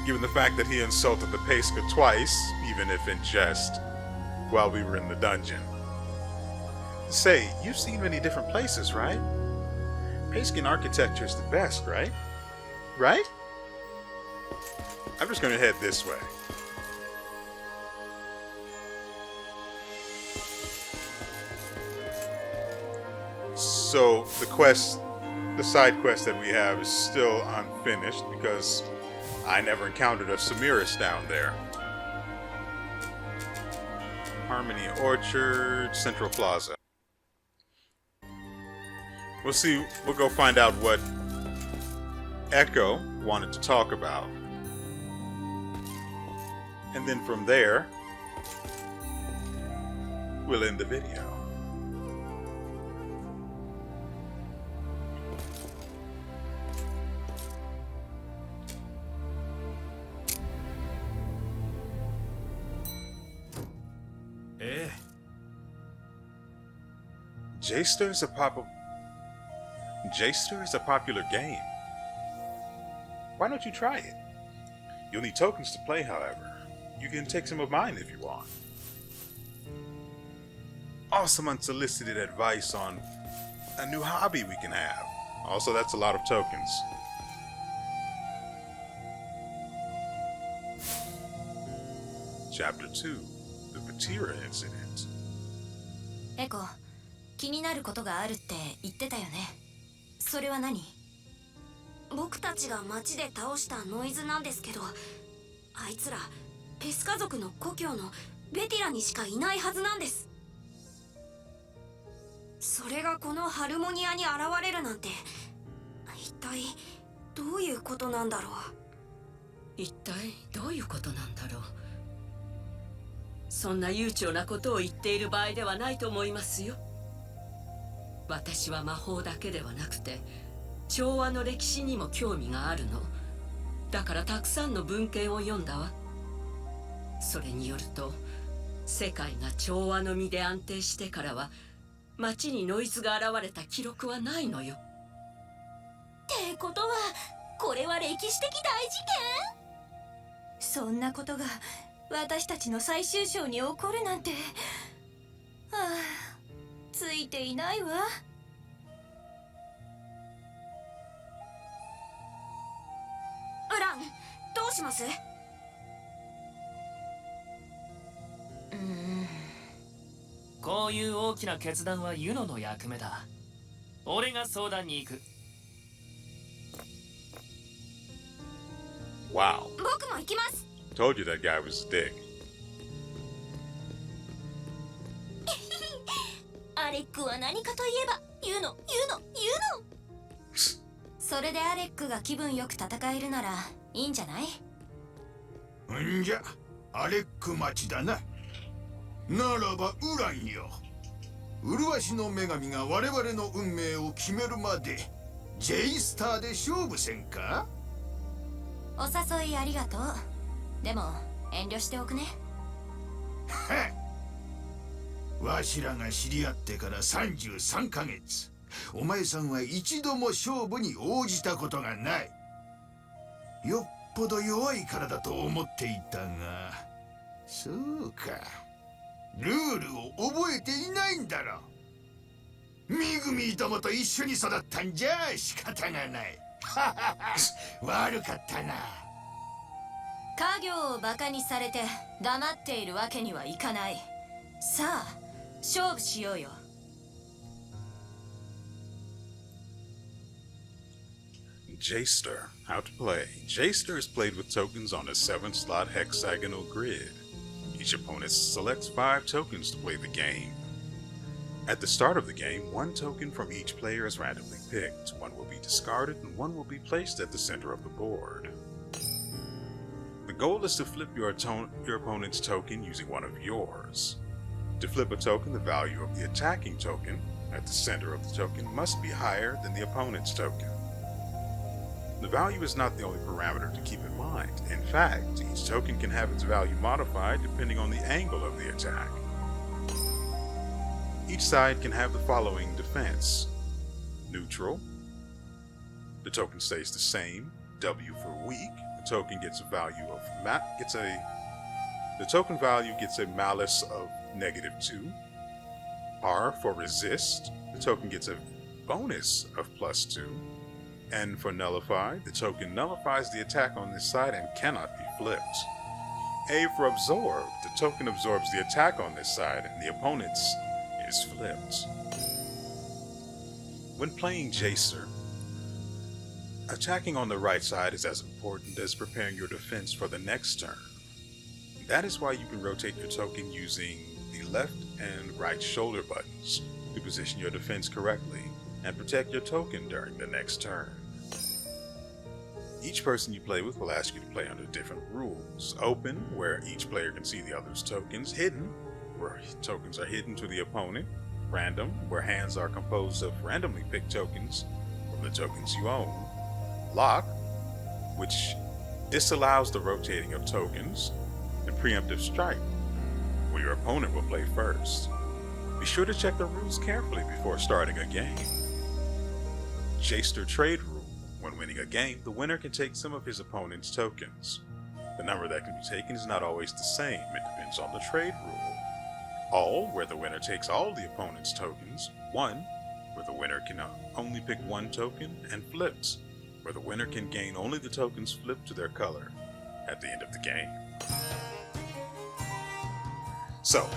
Given the fact that he insulted the Pesca twice, even if in jest, while we were in the dungeon. Say, you've seen many different places, right? Pescan architecture is the best, right? Right? I'm just gonna head this way. So the side quest that we have is still unfinished because I never encountered a Samiris down there. Harmony Orchard, Central Plaza. We'll go find out what Echo wanted to talk about. And then from there, we'll end the video. J-ster is a J-ster is a popular game. Why don't you try it? You'll need tokens to play, however. You can take some of mine if you want. Awesome unsolicited advice on a new hobby we can have. Also, that's a lot of tokens. Chapter 2, The Astria Incident. エコ、気になることがあるって言ってたよね。それは何？僕たちが街で倒したノイズなんですけど、あいつらペスカ族の故郷のベティラにしかいないはずなんです。それがこのハルモニアに現れるなんて、一体どういうことなんだろう。一体どういうことなんだろう。そんな悠長なことを言っている場合ではないと思いますよ。私は魔法だけではなくて調和の歴史にも興味があるの。だからたくさんの文献を読んだわ。それによると世界が調和の身で安定してからは街にノイズが現れた記録はないのよ。ってことはこれは歴史的大事件？そんなことが私たちの最終章に起こるなんて、ついていないわ。ウラン、どうします？こういう大きな決断はユノの役目だ。俺が相談に行く。Wow. 僕も行きます。Told you that guy was a dick. アレックは何かといえばユノ。それでアレックが気分よく戦えるならいいんじゃない？んじゃアレック町だな。ならばウランよ、麗しの女神が我々の運命を決めるまで J-ster で勝負せんか？お誘いありがとう。でも遠慮しておくね。わしらが知り合ってから33ヶ月、お前さんは一度も勝負に応じたことがない。よっぽど弱いからだと思っていたが、そうか、ルールを覚えていないんだろう。ミグミともと一緒に育ったんじゃ仕方がない。悪かったな。家業をバカにされて黙っているわけにはいかない。さあ勝負しようよ。J-ster. How to play. J-ster is played with tokens on a 7-slot hexagonal grid. Each opponent selects 5 tokens to play the game. At the start of the game, 1 token from each player is randomly picked. 1 will be discarded and 1 will be placed at the center of the board. The goal is to flip your opponent's token using one of yours. To flip a token, the value of the attacking token at the center of the token must be higher than the opponent's token. The value is not the only parameter to keep in mind. In fact, each token can have its value modified depending on the angle of the attack. Each side can have the following defense. Neutral. The token stays the same. W for weak. The token gets a value of the token value gets a malice of -2. R for resist. The token gets a bonus of +2. N for nullify. The token nullifies the attack on this side and cannot be flipped. A for absorb. The token absorbs the attack on this side and the opponent's is flipped. When playing J-ster, attacking on the right side is as important as preparing your defense for the next turn. That is why you can rotate your token using the left and right shoulder buttons to position your defense correctly and protect your token during the next turn. Each person you play with will ask you to play under different rules. Open, where each player can see the other's tokens. Hidden, where tokens are hidden to the opponent. Random, where hands are composed of randomly picked tokens from the tokens you own. Lock, which disallows the rotating of tokens. And preemptive strike, where your opponent will play first. Be sure to check the rules carefully before starting a game. J-ster trade rule. When winning a game, the winner can take some of his opponent's tokens. The number that can be taken is not always the same. It depends on the trade rule. All, where the winner takes all the opponent's tokens. One, where the winner can only pick one token. And flipped, where the winner can gain only the tokens flipped to their color at the end of the game. So,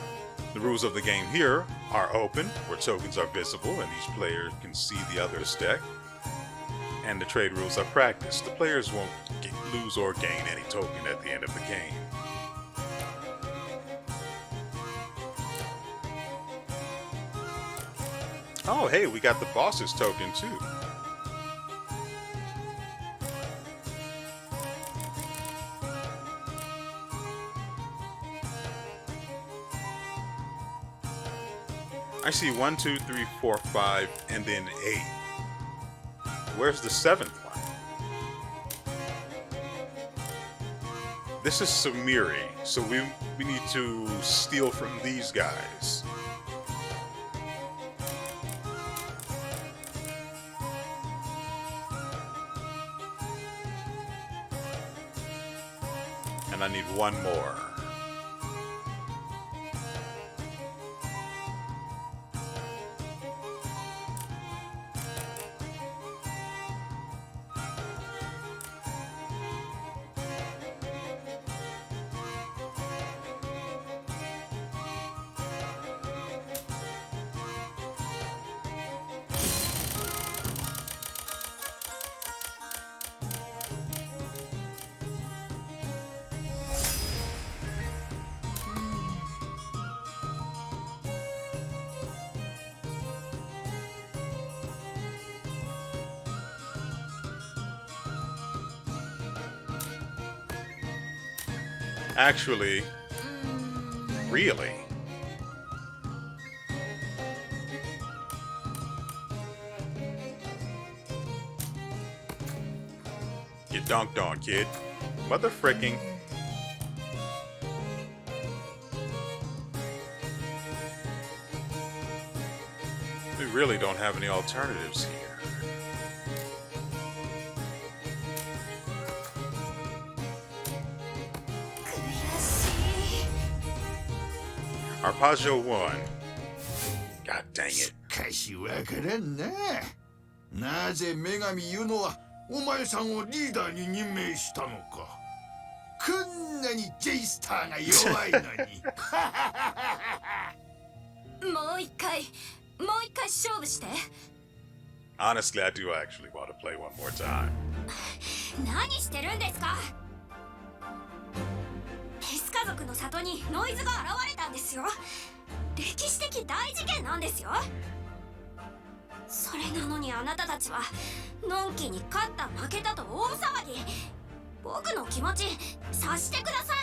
the rules of the game here are open, where tokens are visible and each player can see the other's deck. And the trade rules are practice. The players won't lose or gain any token at the end of the game. Oh, hey, we got the boss's token too. I see 1, 2, 3, 4, 5, and then 8. Where's the 7th one? This is Samiri, so we need to steal from these guys. And I need one more. Actually, really? You dunked on, kid. Mother fricking. We really don't have any alternatives here. Arpeggio 1. God dang it. しかしわからんな。なぜ女神ユノはお前さんをリーダーに任命したのか。こんなにジェイスターが弱いのに。もう一回勝負して。 Honestly, I do actually want to play one more time. 何してるんですか。ペス家族の里にノイズが現れたんですよ。歴史的大事件なんですよ。それなのにあなたたちはのんきに勝った負けたと大騒ぎ。僕の気持ち察してください。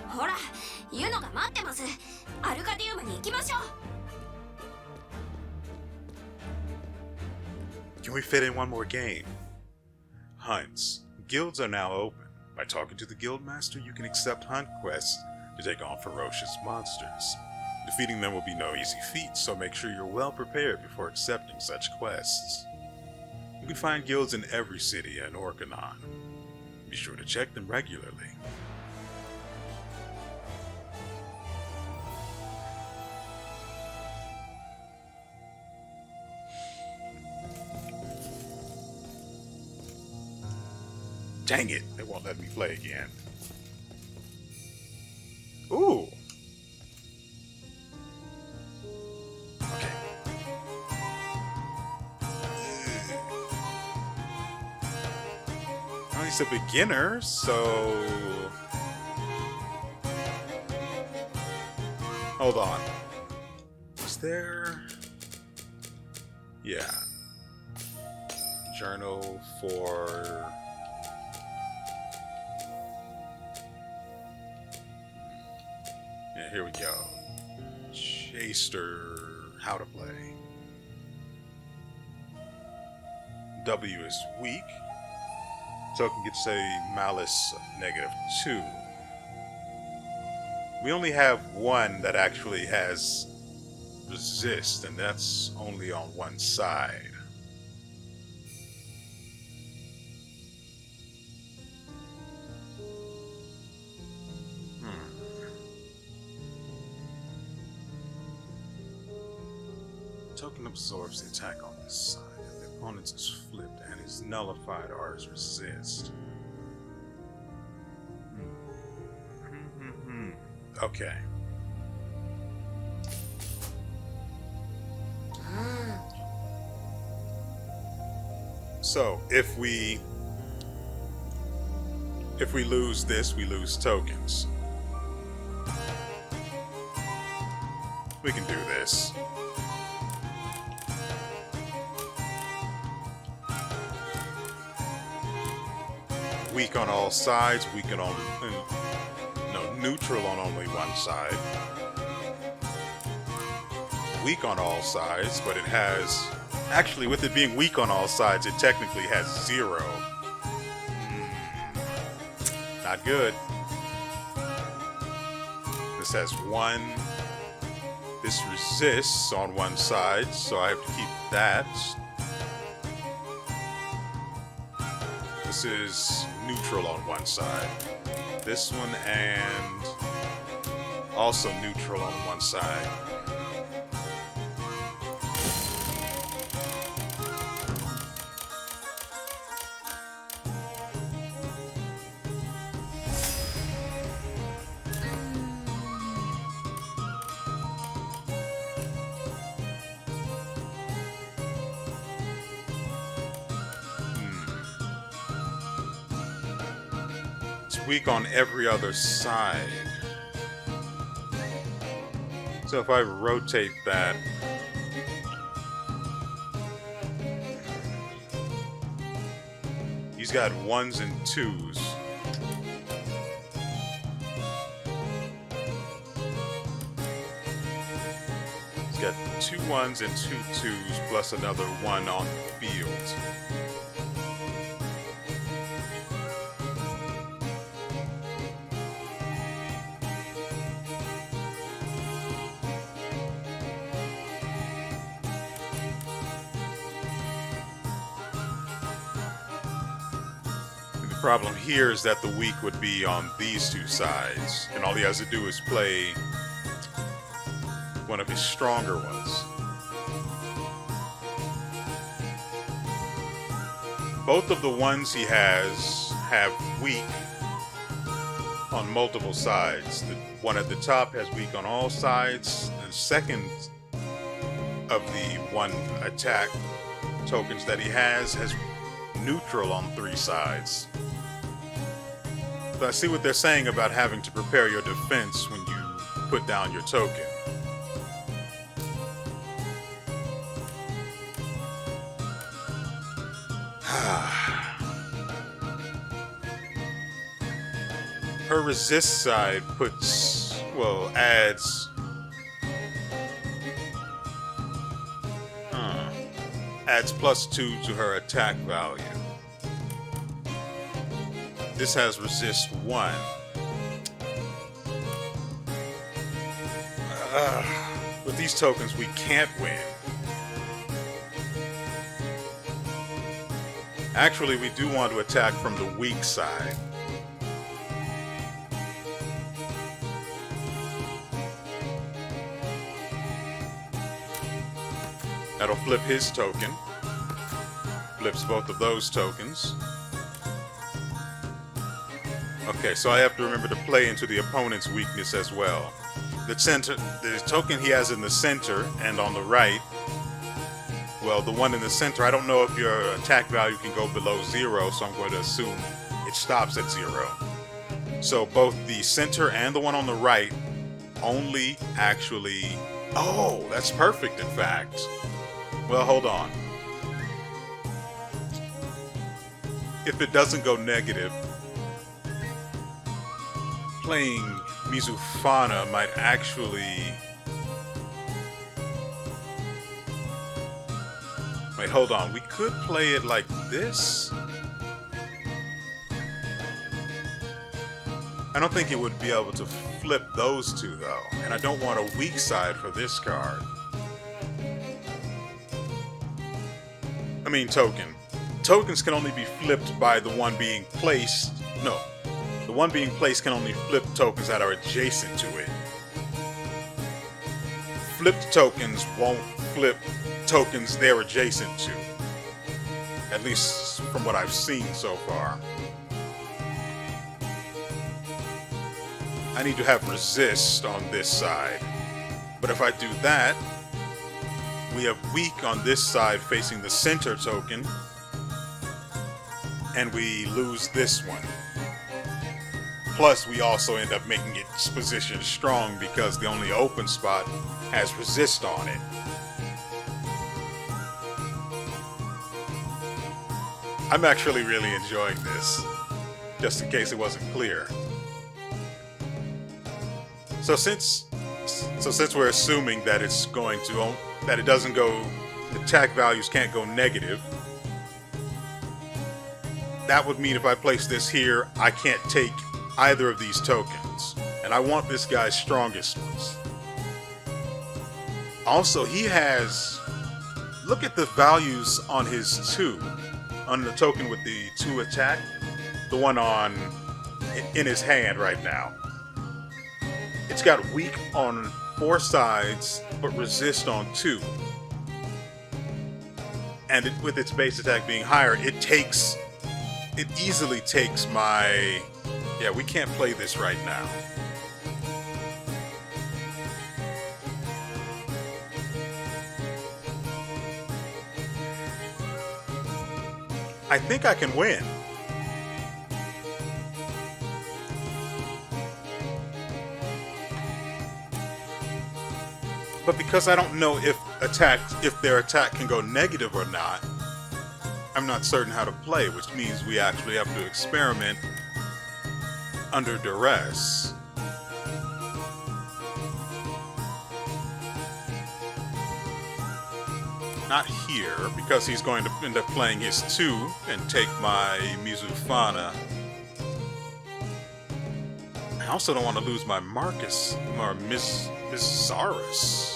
ほら、ユノが待ってます。アルカディウムに行きましょう。 Can we fit in one more game? Hunts. Guilds are now open. By talking to the guildmaster, you can accept hunt quests to take on ferocious monsters. Defeating them will be no easy feat, so make sure you're well prepared before accepting such quests. You can find guilds in every city and Orcanon. Be sure to check them regularly. Dang it, they won't let me play again. Ooh. Okay. Oh, he's a beginner, so... Hold on. Is there... Yeah. Journal for... Yeah, here we go. J-ster, how to play. W is weak. Token gets a malice of -2. We only have one that actually has resist, and that's only on one side. Token absorbs the attack on this side, and the opponent's is flipped and is nullified or is resist. Okay. So if we lose this, we lose tokens. We can do this. Weak on all sides, weaken on neutral on only one side. Weak on all sides, but it has actually, with it being weak on all sides, it technically has 0. Not good. This has 1. This resists on one side, so I have to keep that. This is neutral on one side. This one and also neutral on one side. Weak on every other side. So if I rotate that, he's got 1s and 2s. He's got 2 1s and 2 2s plus another 1 on the field. The problem here is that the weak would be on these 2 sides, and all he has to do is play one of his stronger ones. Both of the ones he has have weak on multiple sides. The one at the top has weak on all sides. The second of the 1 attack tokens that he has neutral on 3 sides. So I see what they're saying about having to prepare your defense when you put down your token. Her resist side adds +2 to her attack value. This has resist 1. With these tokens, we can't win. Actually, we do want to attack from the weak side. That'll flip his token. Flips both of those tokens. Okay, so I have to remember to play into the opponent's weakness as well. The token he has in the center and on the right, well, the one in the center, I don't know if your attack value can go below 0, so I'm going to assume it stops at 0. So both the center and the one on the right only actually... Oh, that's perfect, in fact. Well, hold on. If it doesn't go negative, playing Mizufana might actually... Wait, hold on. We could play it like this. I don't think it would be able to flip those two though, and I don't want a weak side for this card. I mean token. Tokens can only be flipped by the one being placed. No, the one being placed can only flip tokens that are adjacent to it. Flipped tokens won't flip tokens they're adjacent to. At least from what I've seen so far. I need to have resist on this side. But if I do that, we have weak on this side facing the center token, and we lose this one. Plus, we also end up making its position strong because the only open spot has resist on it. I'm actually really enjoying this, just in case it wasn't clear. So since we're assuming that it's going to, that it doesn't go, the attack values can't go negative, that would mean if I place this here, I can't take either of these tokens. And I want this guy's strongest ones. Also, he has, look at the values on his 2, on the token with the 2 attack, the one in his hand right now. It's got weak on 4 sides, but resist on 2. And with its base attack being higher, it easily takes my... Yeah, we can't play this right now. I think I can win. But because I don't know if their attack can go negative or not, I'm not certain how to play, which means we actually have to experiment under duress. Not here, because he's going to end up playing his 2 and take my Mizufana. I also don't want to lose my Marcus or Mizaris.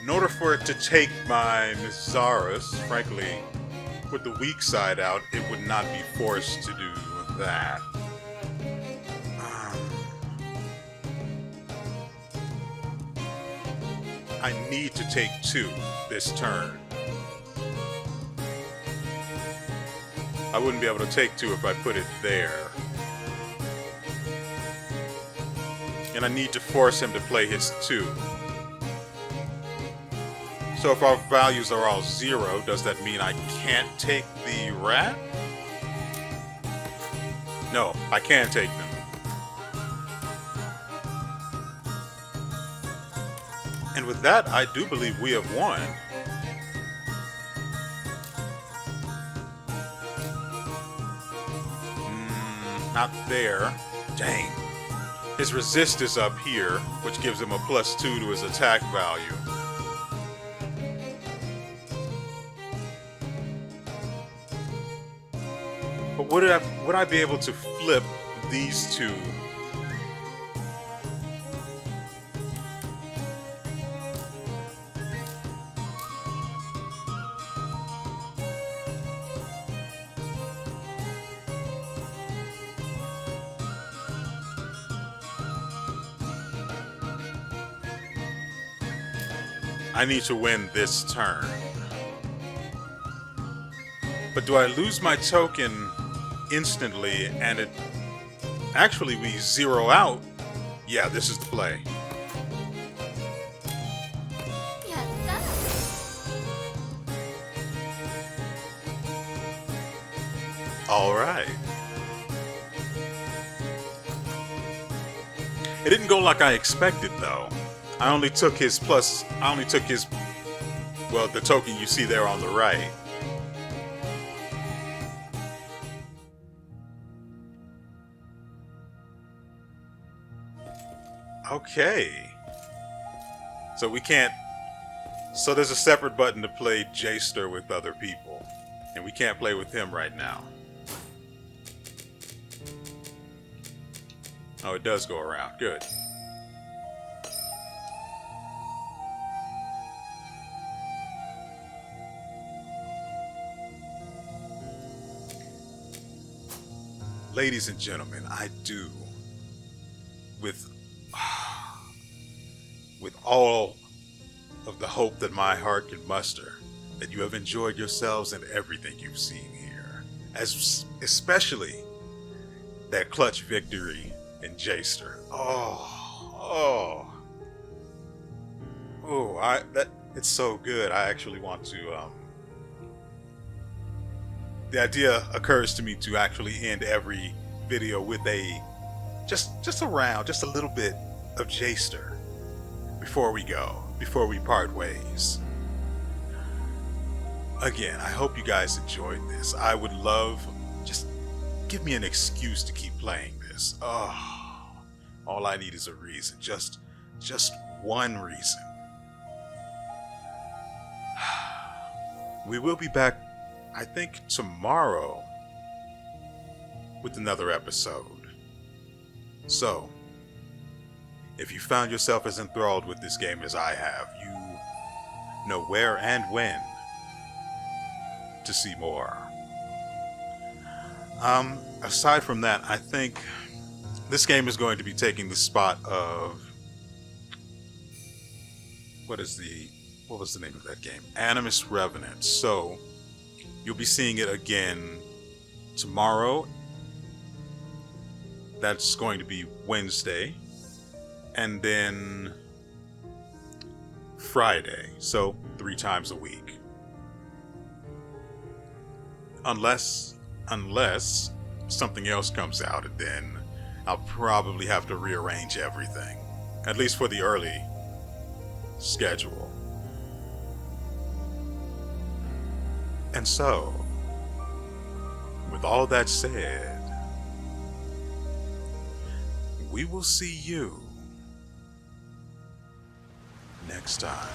In order for it to take my Mizaris, frankly, with the weak side out, it would not be forced to do that. I need to take 2 this turn. I wouldn't be able to take 2 if I put it there. And I need to force him to play his 2. So if our values are all 0, does that mean I can't take the rat? No, I can take them. And with that, I do believe we have won. Not there. Dang. His resist is up here, which gives him a +2 to his attack value. But would I be able to flip these 2? I need to win this turn. But do I lose my token instantly and it actually we 0 out? Yeah, this is the play. All right. It didn't go like I expected though. I only took his, well, the token you see there on the right. Okay. So we can't... So there's a separate button to play J-ster with other people. And we can't play with him right now. Oh, it does go around. Good. Ladies and gentlemen, I do, with all of the hope that my heart can muster, that you have enjoyed yourselves and everything you've seen here, especially that clutch victory in J-ster. It's so good. I actually want to. The idea occurs to me to actually end every video with just a little bit of J-ster before we part ways. Again, I hope you guys enjoyed this. I would love, just give me an excuse to keep playing this. All I need is a reason, just one reason. We will be back, I think, tomorrow with another episode. So, if you found yourself as enthralled with this game as I have, you know where and when to see more. Aside from that, I think this game is going to be taking the spot of... What was the name of that game? Animus Revenant. So, you'll be seeing it again tomorrow. That's going to be Wednesday. And then Friday. So 3 times a week. Unless something else comes out, and then I'll probably have to rearrange everything. At least for the early schedule. And so, with all that said, we will see you next time.